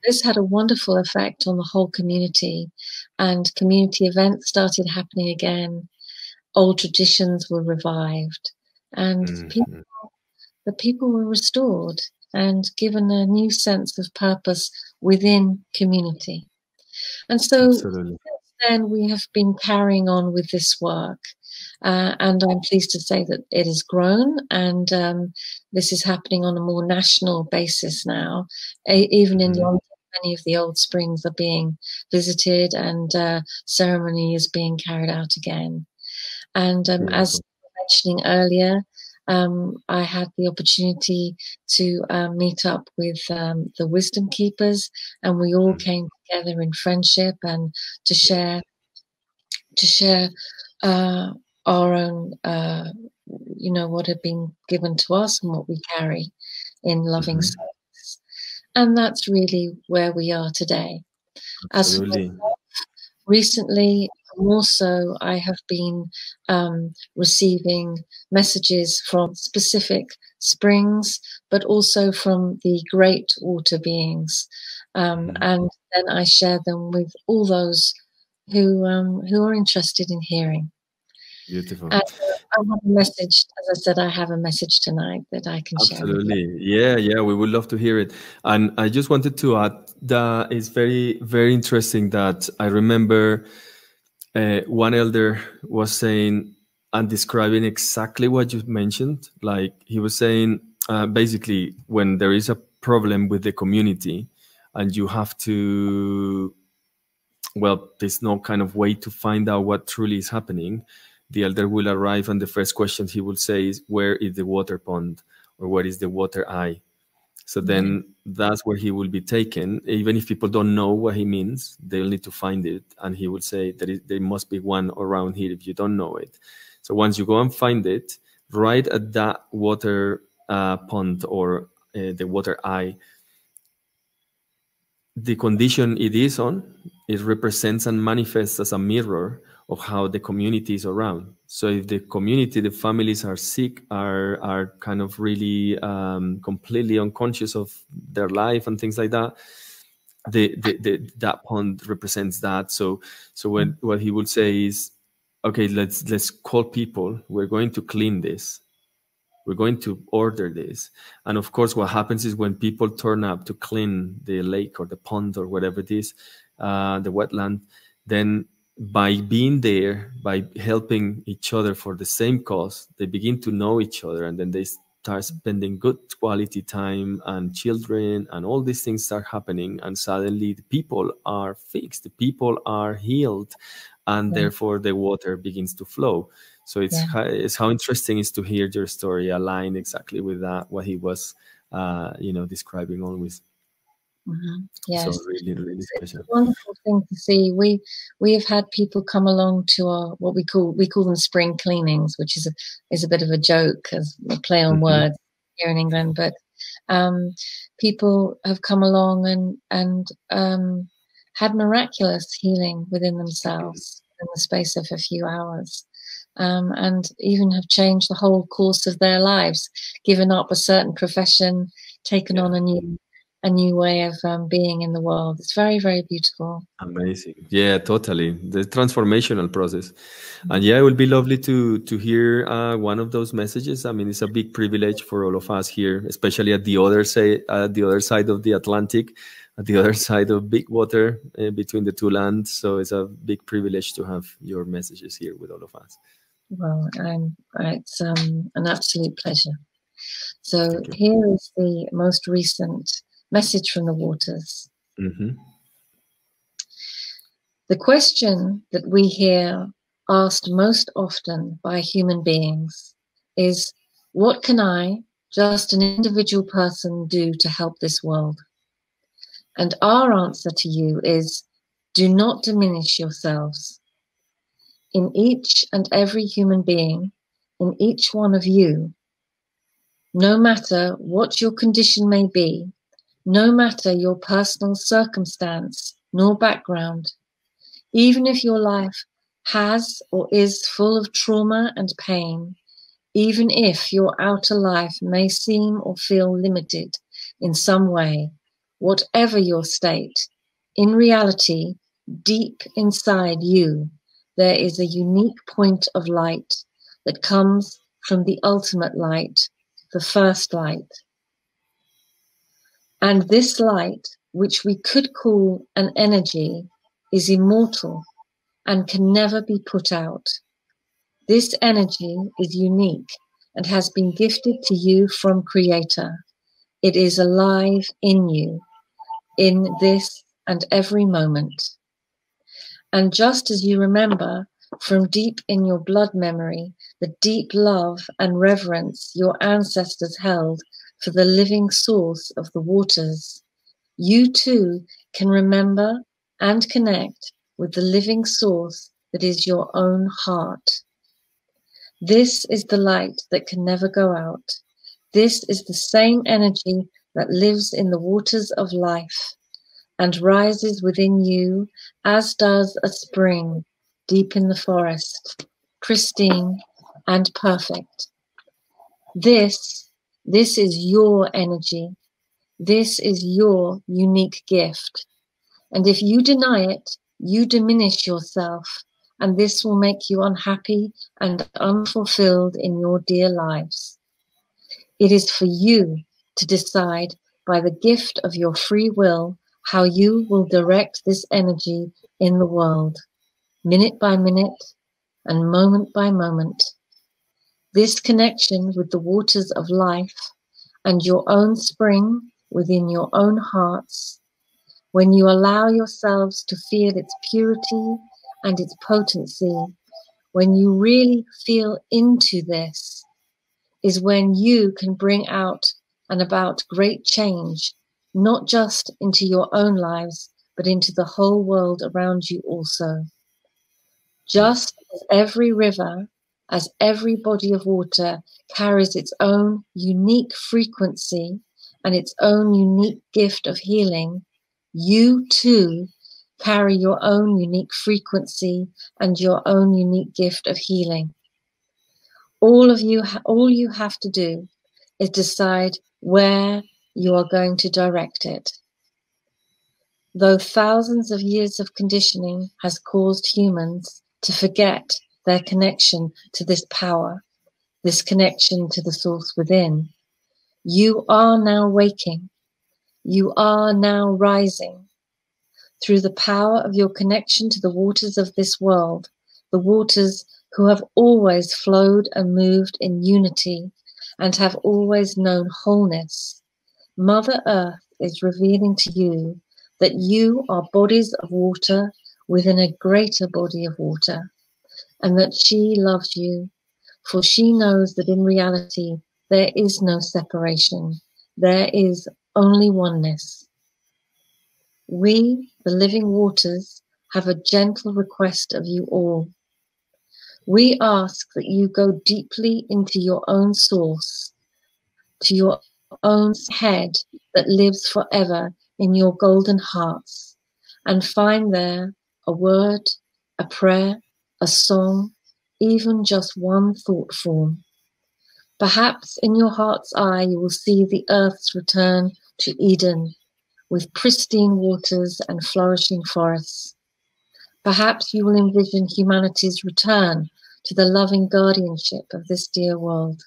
this had a wonderful effect on the whole community, and community events started happening again. Old traditions were revived, and the people were restored and given a new sense of purpose within community. And so since then we have been carrying on with this work, and I'm pleased to say that it has grown, and this is happening on a more national basis now. Even in London, many of the old springs are being visited, and ceremony is being carried out again. And as I was mentioning earlier, I had the opportunity to meet up with the wisdom keepers, and we all came together in friendship and to share our own, what had been given to us and what we carry in loving service. And that's really where we are today. Absolutely. Recently, more so, I have been receiving messages from specific springs, but also from the great water beings. And then I share them with all those who are interested in hearing. Beautiful. I have a message, as I said, I have a message tonight that I can share with you. Absolutely. Yeah, we would love to hear it. And I just wanted to add that it's very, very interesting that I remember one elder was saying and describing exactly what you mentioned. Like he was saying, basically, when there is a problem with the community and you have to, well, there's no kind of way to find out what truly is happening, the elder will arrive and the first question he will say is, where is the water pond, or where is the water eye? So then that's where he will be taken. Even if people don't know what he means, they'll need to find it. And he will say that there must be one around here if you don't know it. So once you go and find it, right at that water pond or the water eye, the condition it is on, it represents and manifests as a mirror of how the community is around. So if the community, the families are sick, are kind of really completely unconscious of their life and things like that, that pond represents that. So what he would say is, okay, let's call people. We're going to clean this. We're going to order this. And of course, what happens is when people turn up to clean the lake or the pond or whatever it is, the wetland, then by being there, by helping each other for the same cause, they begin to know each other, and then they start spending good quality time, and children and all these things start happening. And suddenly the people are fixed, the people are healed, and therefore the water begins to flow. So it's how interesting it is to hear your story align exactly with that, what he was, describing always. Yes, so really, really special. It's a wonderful thing to see. We have had people come along to our what we call them spring cleanings, which is a bit of a joke as a play on words here in England. But people have come along and had miraculous healing within themselves in the space of a few hours. And even have changed the whole course of their lives, given up a certain profession, taken on a new way of being in the world. It's very, very beautiful. Amazing. Yeah, totally. The transformational process. And it would be lovely to hear one of those messages. I mean, it's a big privilege for all of us here, especially at the other side of the Atlantic, at the other side of big water between the two lands. So it's a big privilege to have your messages here with all of us. Well, it's an absolute pleasure. So here is the most recent message from the waters. The question that we hear asked most often by human beings is, what can I, just an individual person, do to help this world? And our answer to you is, do not diminish yourselves. In each and every human being, in each one of you, no matter what your condition may be, no matter your personal circumstance nor background, even if your life has or is full of trauma and pain, even if your outer life may seem or feel limited in some way, whatever your state, in reality, deep inside you, there is a unique point of light that comes from the ultimate light, the first light. And this light, which we could call an energy, is immortal and can never be put out. This energy is unique and has been gifted to you from Creator. It is alive in you, in this and every moment. And just as you remember from deep in your blood memory the deep love and reverence your ancestors held for the living source of the waters, you too can remember and connect with the living source that is your own heart. This is the light that can never go out. This is the same energy that lives in the waters of life and rises within you as does a spring deep in the forest, pristine and perfect. This is your energy. This is your unique gift. And if you deny it, you diminish yourself and this will make you unhappy and unfulfilled in your dear lives. It is for you to decide by the gift of your free will how you will direct this energy in the world, minute by minute and moment by moment. This connection with the waters of life and your own spring within your own hearts, when you allow yourselves to feel its purity and its potency, when you really feel into this, is when you can bring out and about great change, not just into your own lives, but into the whole world around you also. Just as every river, as every body of water carries its own unique frequency and its own unique gift of healing, you too carry your own unique frequency and your own unique gift of healing. All you have to do is decide where you are going to direct it. Though thousands of years of conditioning has caused humans to forget their connection to this power, this connection to the source within, you are now waking. You are now rising. Through the power of your connection to the waters of this world, the waters who have always flowed and moved in unity and have always known wholeness, Mother Earth is revealing to you that you are bodies of water within a greater body of water, and that she loves you, for she knows that in reality there is no separation, there is only oneness. We, the living waters, have a gentle request of you all. We ask that you go deeply into your own source, to your own head that lives forever in your golden hearts, and find there a word, a prayer, a song, even just one thought form. Perhaps in your heart's eye you will see the earth's return to Eden, with pristine waters and flourishing forests. Perhaps you will envision humanity's return to the loving guardianship of this dear world.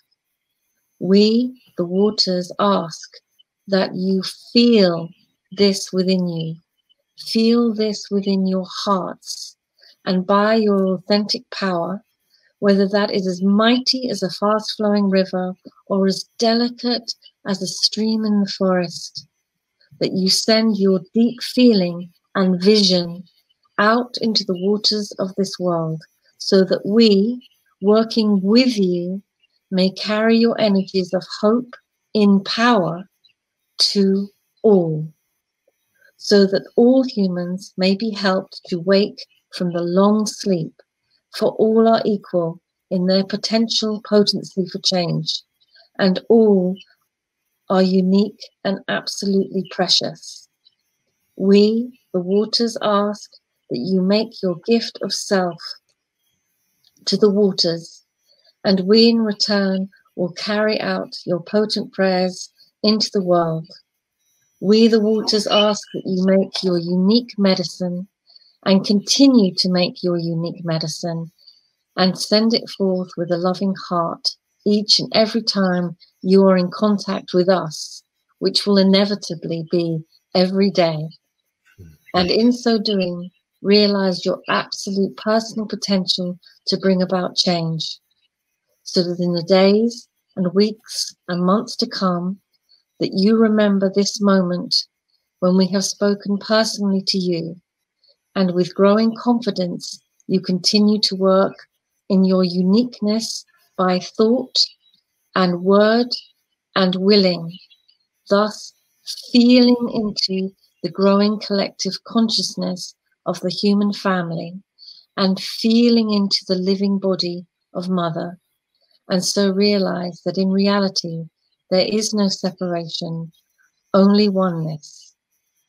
We, the waters, ask that you feel this within you. Feel this within your hearts, and by your authentic power, whether that is as mighty as a fast-flowing river or as delicate as a stream in the forest, that you send your deep feeling and vision out into the waters of this world, so that we, working with you, may carry your energies of hope in power to all, so that all humans may be helped to wake from the long sleep, for all are equal in their potential potency for change, and all are unique and absolutely precious. We, the waters, ask that you make your gift of self to the waters, and we in return will carry out your potent prayers into the world. We, the waters, ask that you make your unique medicine and continue to make your unique medicine and send it forth with a loving heart each and every time you are in contact with us, which will inevitably be every day. And in so doing, realize your absolute personal potential to bring about change, so that in the days and weeks and months to come, that you remember this moment when we have spoken personally to you, and with growing confidence, you continue to work in your uniqueness by thought and word and willing, thus feeling into the growing collective consciousness of the human family and feeling into the living body of Mother, and so realize that in reality there is no separation, only oneness.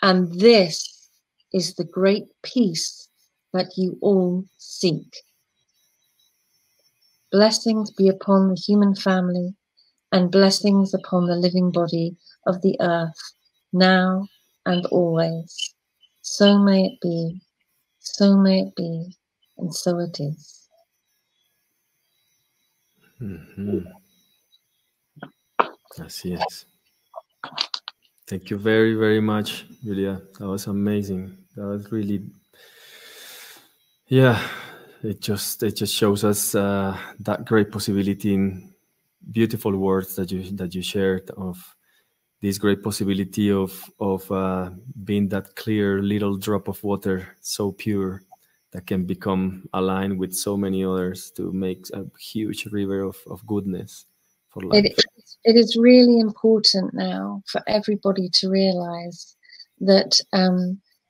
And this is the great peace that you all seek. Blessings be upon the human family and blessings upon the living body of the earth, now and always. So may it be, so may it be. and so it is. Así es. Thank you very, very much, Julia. That was amazing. That was really, yeah. It just shows us that great possibility in beautiful words that you shared, of this great possibility of being that clear little drop of water, so pure, that can become aligned with so many others to make a huge river of goodness for life. It is really important now for everybody to realize that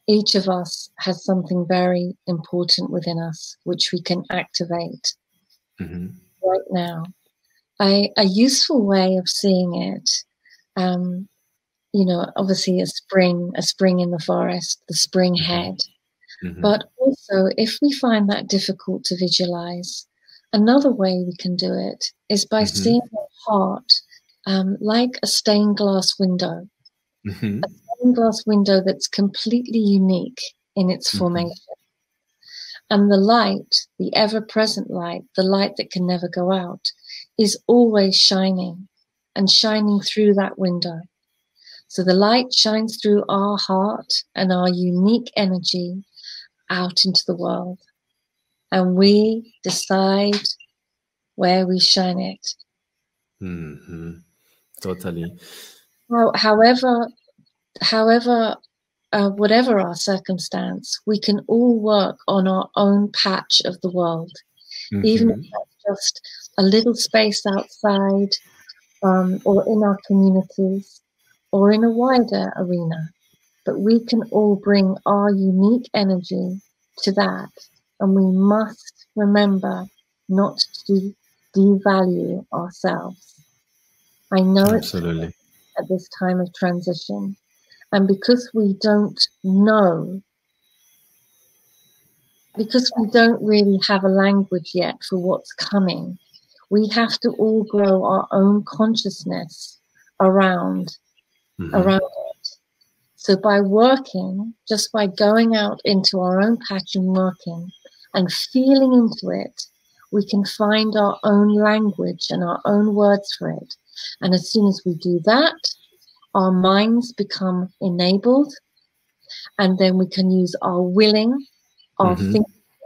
each of us has something very important within us, which we can activate right now. A useful way of seeing it, you know, obviously a spring in the forest, the spring head. But also, if we find that difficult to visualize, another way we can do it is by seeing our heart like a stained glass window. A stained glass window that's completely unique in its formation. And the light, the ever-present light, the light that can never go out, is always shining and shining through that window. So the light shines through our heart and our unique energy out into the world. And we decide where we shine it. Totally. However, whatever our circumstance, we can all work on our own patch of the world, even if that's just a little space outside, or in our communities, or in a wider arena. But we can all bring our unique energy to that, and we must remember not to devalue ourselves. I know Absolutely. It's at this time of transition, and because we don't know, because we don't really have a language yet for what's coming, we have to all grow our own consciousness around it. So by working, just by going out into our own patch and working and feeling into it, we can find our own language and our own words for it. And as soon as we do that, our minds become enabled, and then we can use our willing, our thinking,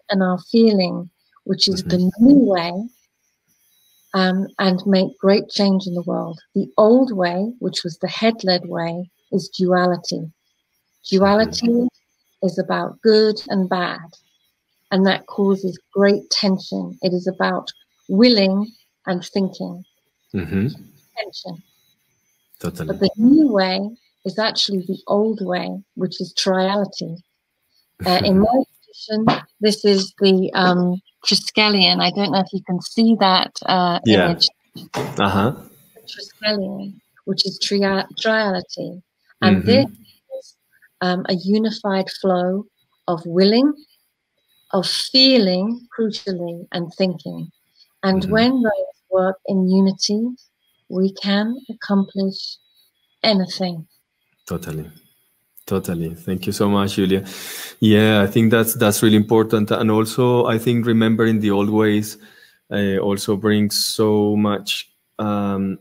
and our feeling, which is the new way, and make great change in the world. The old way, which was the head-led way, is duality. Duality is about good and bad, and that causes great tension. It is about willing and thinking. Tension. Totally. But the new way is actually the old way, which is triality. In my tradition, this is the Triskelion. I don't know if you can see that image. Triskelion, which is triality. And this is a unified flow of willing, of feeling, crucially, and thinking. And when those work in unity, we can accomplish anything. Totally. Thank you so much, Julia. Yeah, I think that's really important. And also, I think remembering the old ways also brings so much kind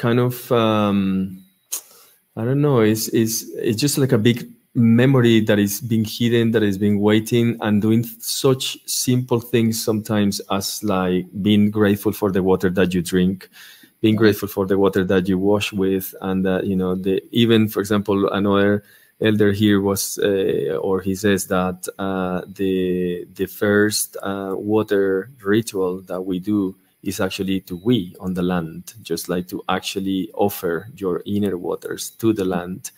of, I don't know, it's just like a big memory that is being hidden, that is being waiting, and doing such simple things sometimes as like being grateful for the water that you drink, being grateful for the water that you wash with, and you know, even for example, another elder here was, or he says that the first water ritual that we do is actually to we on the land, just like to actually offer your inner waters to the land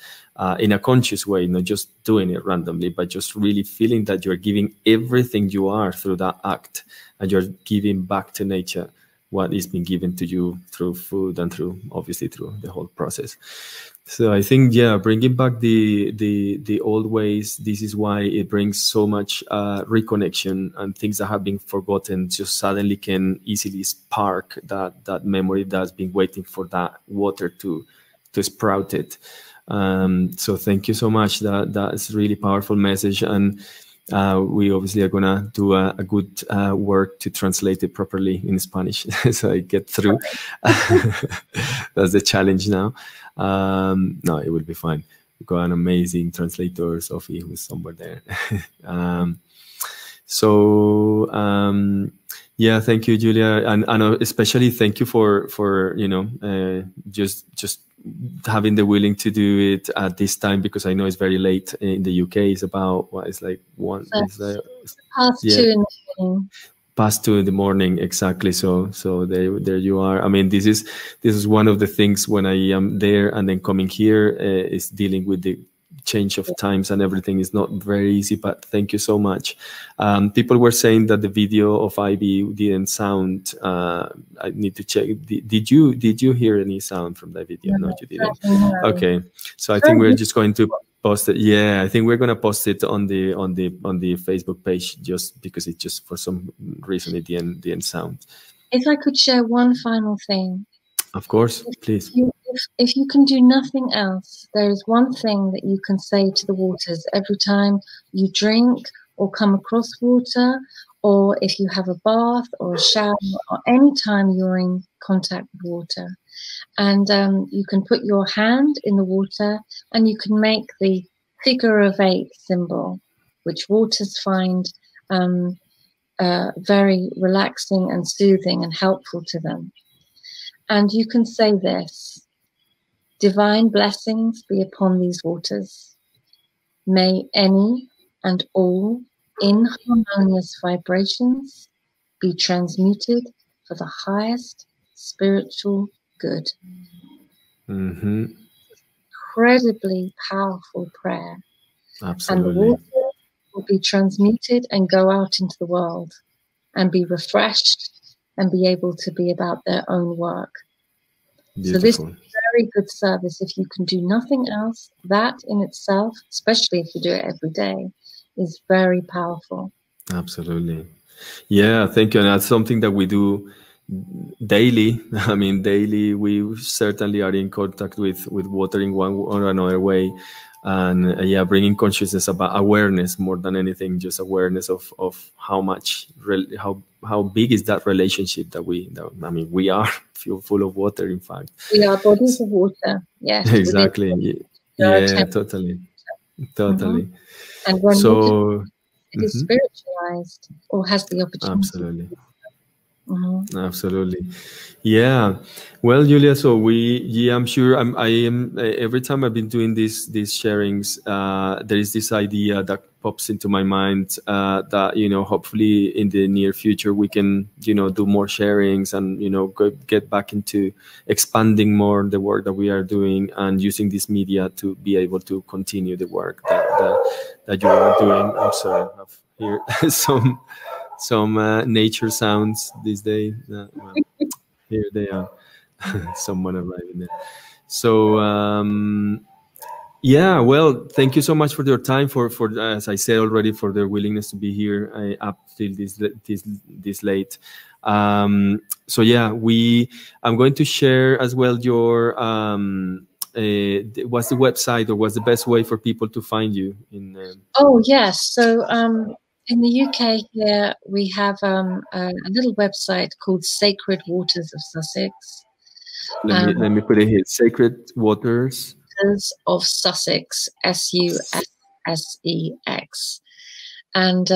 in a conscious way, not just doing it randomly, but just really feeling that you're giving everything you are through that act, and you're giving back to nature what is being given to you through food and through, obviously, through the whole process. So I think, yeah, bringing back the old ways, this is why it brings so much reconnection, and things that have been forgotten just suddenly can easily spark that memory that's been waiting for that water to sprout it. So thank you so much. That's a really powerful message. And we obviously are gonna do a good work to translate it properly in Spanish, so I get through. That's the challenge now. No, it will be fine. We've got an amazing translator, Sophie, who's somewhere there. Yeah, thank you, Julia, and especially thank you for you know, just having the willing to do it at this time, because I know it's very late in the UK. It's about what, it's like one, it's like, past 2 in the morning. Past 2 in the morning, exactly. So there you are. I mean, this is one of the things when I am there and then coming here, is dealing with the change of times and everything is not very easy, but thank you so much. People were saying that the video of Ivy didn't sound. I need to check. Did you hear any sound from that video? No, you didn't. Okay, so I think we're just going to post it. Yeah, I think we're gonna post it on the Facebook page, just because it just for some reason it didn't sound. If I could share one final thing. Of course, please. If you can do nothing else, there is one thing that you can say to the waters every time you drink or come across water, or if you have a bath or a shower, or any time you're in contact with water. And you can put your hand in the water and you can make the figure of 8 symbol, which waters find very relaxing and soothing and helpful to them. And you can say this: divine blessings be upon these waters. May any and all inharmonious vibrations be transmuted for the highest spiritual good. Mm-hmm. Incredibly powerful prayer. Absolutely. And the water will be transmuted and go out into the world and be refreshed and be able to be about their own work. Beautiful. So this is very good service. If you can do nothing else, that in itself, especially if you do it every day, is very powerful. Absolutely. Yeah, thank you. And that's something that we do daily. I mean, daily we certainly are in contact with water in one or another way. And yeah, bringing consciousness about awareness more than anything, just awareness of how much, how big is that relationship that we are full of water, in fact. We are bodies of water. Yes. Exactly. Yeah, totally. Mm-hmm. And when water is spiritualized or has the opportunity. Absolutely. Mm-hmm. Absolutely. Yeah. Well, Julia, so I'm sure I am every time I've been doing these sharings, there is this idea that pops into my mind, that, you know, hopefully in the near future we can, you know, do more sharings and, you know, get back into expanding more the work that we are doing and using this media to be able to continue the work that you are doing. I'm sorry, I have here some nature sounds these days. Well, here they are. Someone arriving there. So yeah, well, thank you so much for your time, for as I said already, for their willingness to be here up till this late. So yeah, I'm going to share as well your what's the website, or what's the best way for people to find you in Oh yes, so in the UK here, we have a little website called Sacred Waters of Sussex. Let me put it here: Sacred Waters of Sussex, SUSSEX, and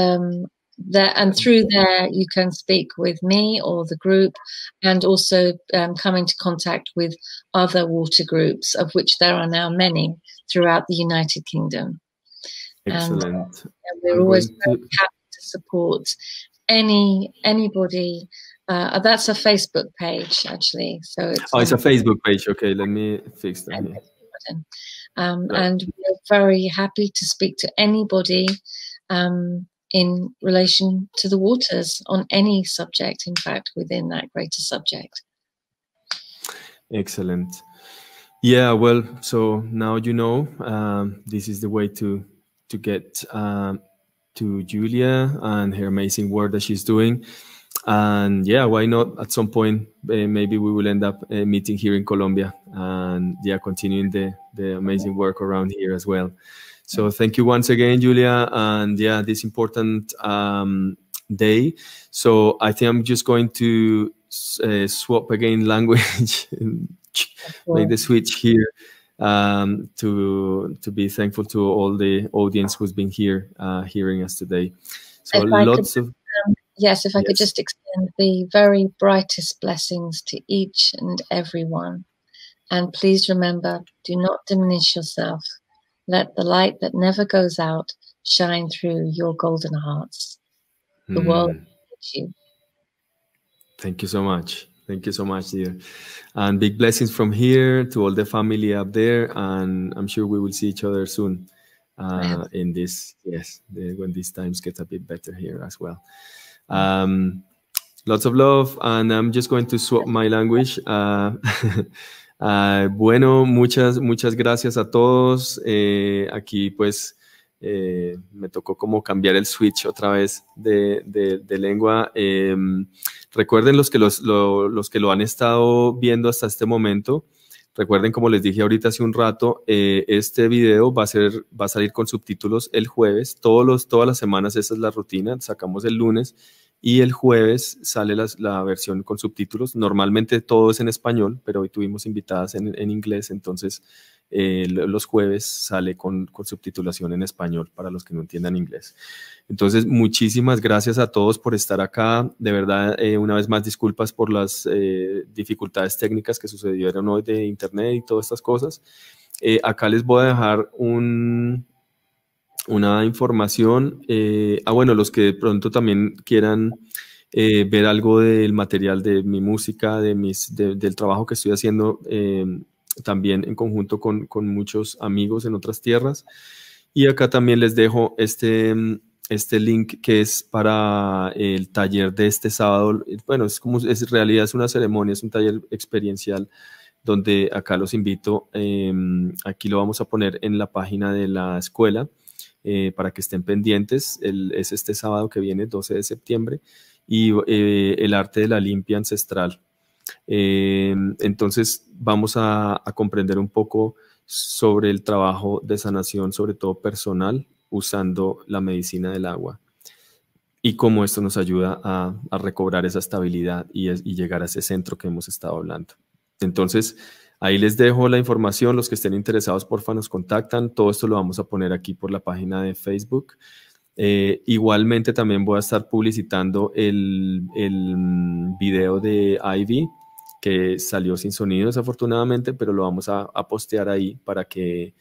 through there you can speak with me or the group, and also come into contact with other water groups, of which there are now many throughout the United Kingdom. Excellent. And we're always very happy to support anybody. That's a Facebook page, actually. So it's a Facebook page. Okay, let me fix that here. And we're very happy to speak to anybody in relation to the waters on any subject, in fact, within that greater subject. Excellent. Yeah, well, so now you know, this is the way to get to Julia and her amazing work that she's doing. And yeah, why not at some point maybe we will end up meeting here in Colombia, and yeah, continuing the amazing work around here as well. So thank you once again, Julia, and yeah, this important day. So I think I'm just going to swap again language, make the switch here, to be thankful to all the audience who's been here hearing us today. So lots of yes, if I could just extend the very brightest blessings to each and every one. And please remember, do not diminish yourself. Let the light that never goes out shine through your golden hearts. The world needs you. Thank you so much. Thank you so much, dear. And big blessings from here to all the family up there. And I'm sure we will see each other soon in this, when these times get a bit better here as well. Lots of love. And I'm just going to swap my language. Bueno, muchas gracias a todos. Aquí pues me tocó como cambiar el switch otra vez de lengua. Recuerden los que lo han estado viendo hasta este momento. Recuerden, como les dije ahorita hace un rato, este video va a salir con subtítulos el jueves. Todas las semanas esa es la rutina. Sacamos el lunes y el jueves sale la versión con subtítulos. Normalmente todo es en español, pero hoy tuvimos invitadas en inglés, entonces los jueves sale con subtitulación en español para los que no entiendan inglés. Entonces, muchísimas gracias a todos por estar acá. De verdad, una vez más, disculpas por las dificultades técnicas que sucedieron hoy de internet y todas estas cosas. Acá les voy a dejar una información. Bueno, los que de pronto también quieran ver algo del material de mi música, del trabajo que estoy haciendo también en conjunto con muchos amigos en otras tierras. Y acá también les dejo este link que es para el taller de este sábado. Bueno, en realidad es una ceremonia, es un taller experiencial donde acá los invito. Aquí lo vamos a poner en la página de la escuela para que estén pendientes. Es este sábado que viene, 12 de septiembre, y el arte de la limpia ancestral. Entonces vamos a comprender un poco sobre el trabajo de sanación, sobre todo personal, usando la medicina del agua y cómo esto nos ayuda a recobrar esa estabilidad y llegar a ese centro que hemos estado hablando. Entonces, ahí les dejo la información. Los que estén interesados, porfa, nos contactan. Todo esto lo vamos a poner aquí por la página de Facebook. Igualmente también voy a estar publicitando el video de Ivy, que salió sin sonido desafortunadamente, pero lo vamos a postear ahí para que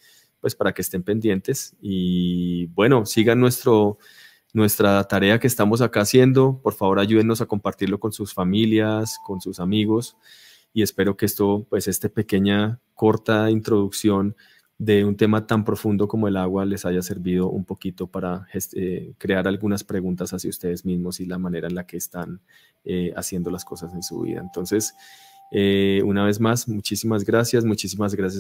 estén pendientes. Y bueno, sigan nuestra tarea que estamos acá haciendo. Por favor, ayúdennos a compartirlo con sus familias, con sus amigos. Y espero que esta pequeña, corta introducción de un tema tan profundo como el agua les haya servido un poquito para crear algunas preguntas hacia ustedes mismos y la manera en la que están haciendo las cosas en su vida. Entonces, una vez más, muchísimas gracias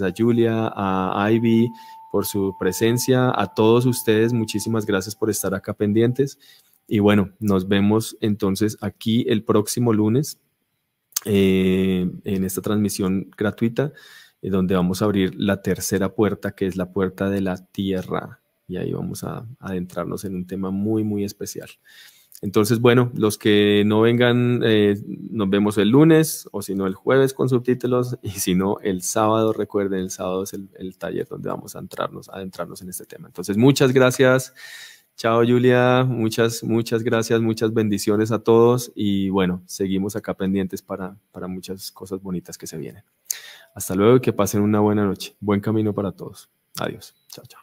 a Julia, a Ivy por su presencia, a todos ustedes, muchísimas gracias por estar acá pendientes. Y bueno, nos vemos entonces aquí el próximo lunes en esta transmisión gratuita, donde vamos a abrir la tercera puerta, que es la puerta de la tierra, y ahí vamos a adentrarnos en un tema muy, muy especial. Entonces, bueno, los que no vengan, nos vemos el lunes, o si no el jueves con subtítulos, y si no el sábado. Recuerden, el sábado es el taller donde vamos a adentrarnos en este tema. Entonces, muchas gracias. Chao, Julia. Muchas gracias, muchas bendiciones a todos. Y bueno, seguimos acá pendientes para muchas cosas bonitas que se vienen. Hasta luego y que pasen una buena noche. Buen camino para todos. Adiós. Chao, chao.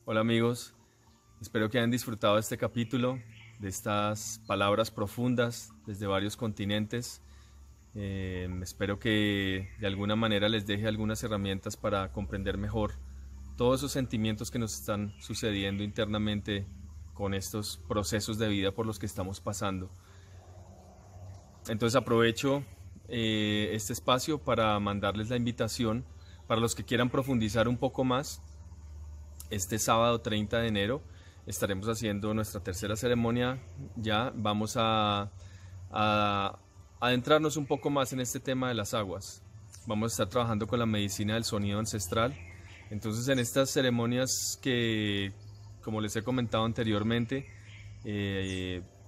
Hola amigos, espero que hayan disfrutado de este capítulo, de estas palabras profundas desde varios continentes. Espero que de alguna manera les deje algunas herramientas para comprender mejor todos esos sentimientos que nos están sucediendo internamente con estos procesos de vida por los que estamos pasando. Entonces aprovecho este espacio para mandarles la invitación para los que quieran profundizar un poco más. Este sábado 30 de enero estaremos haciendo nuestra tercera ceremonia. Ya vamos a adentrarnos un poco más en este tema de las aguas. vamos a estar trabajando con la medicina del sonido ancestral. Entonces en estas ceremonias que, como les he comentado anteriormente,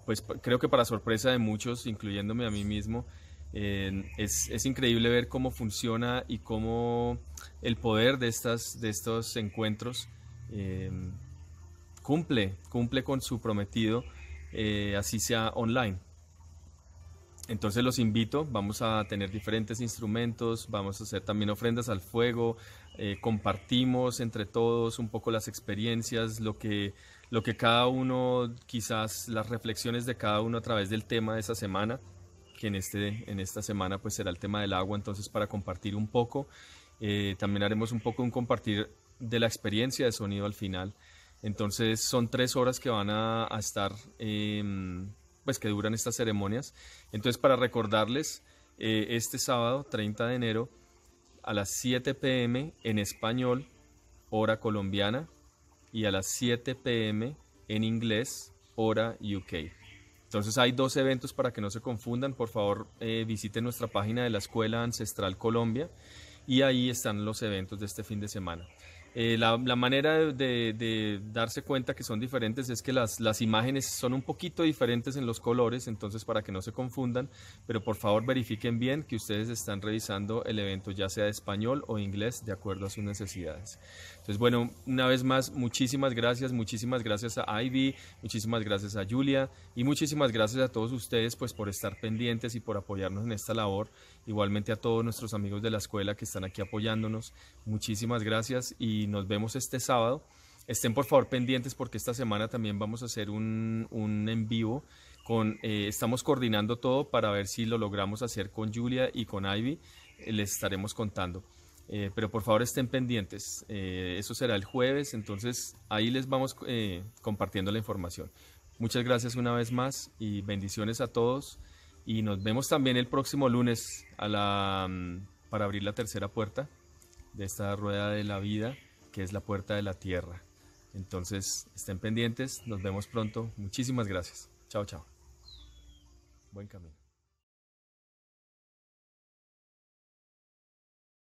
pues creo que para sorpresa de muchos, incluyéndome a mí mismo, es increíble ver cómo funciona y cómo el poder de estos encuentros cumple con su prometido, así sea online. Entonces los invito, vamos a tener diferentes instrumentos, vamos a hacer también ofrendas al fuego, compartimos entre todos un poco las experiencias, lo que cada uno, quizás las reflexiones de cada uno a través del tema de esa semana, que en esta semana pues será el tema del agua, entonces para compartir un poco, también haremos un poco un compartir de la experiencia de sonido al final. Entonces son 3 horas que van a estar, pues que duran estas ceremonias. Entonces para recordarles, este sábado 30 de enero a las 7 p.m. en español, hora colombiana, y a las 7 p.m. en inglés, hora UK. Entonces hay 2 eventos para que no se confundan. Por favor, visiten nuestra página de la Escuela Ancestral Colombia y ahí están los eventos de este fin de semana. La manera de darse cuenta que son diferentes es que las imágenes son un poquito diferentes en los colores, entonces para que no se confundan, pero por favor verifiquen bien que ustedes están revisando el evento ya sea de español o inglés de acuerdo a sus necesidades. Entonces bueno, una vez más, muchísimas gracias a Ivy, muchísimas gracias a Julia y muchísimas gracias a todos ustedes pues por estar pendientes y por apoyarnos en esta labor. Igualmente a todos nuestros amigos de la escuela que están aquí apoyándonos, muchísimas gracias y nos vemos este sábado. Estén por favor pendientes porque esta semana también vamos a hacer un en vivo. Estamos coordinando todo para ver si lo logramos hacer con Julia y con Ivy. Les estaremos contando. Pero por favor estén pendientes. Eso será el jueves, entonces ahí les vamos compartiendo la información. Muchas gracias una vez más y bendiciones a todos. Y nos vemos también el próximo lunes para abrir la tercera puerta de esta rueda de la vida, que es la puerta de la tierra. Entonces, estén pendientes, nos vemos pronto. Muchísimas gracias. Chao, chao. Buen camino.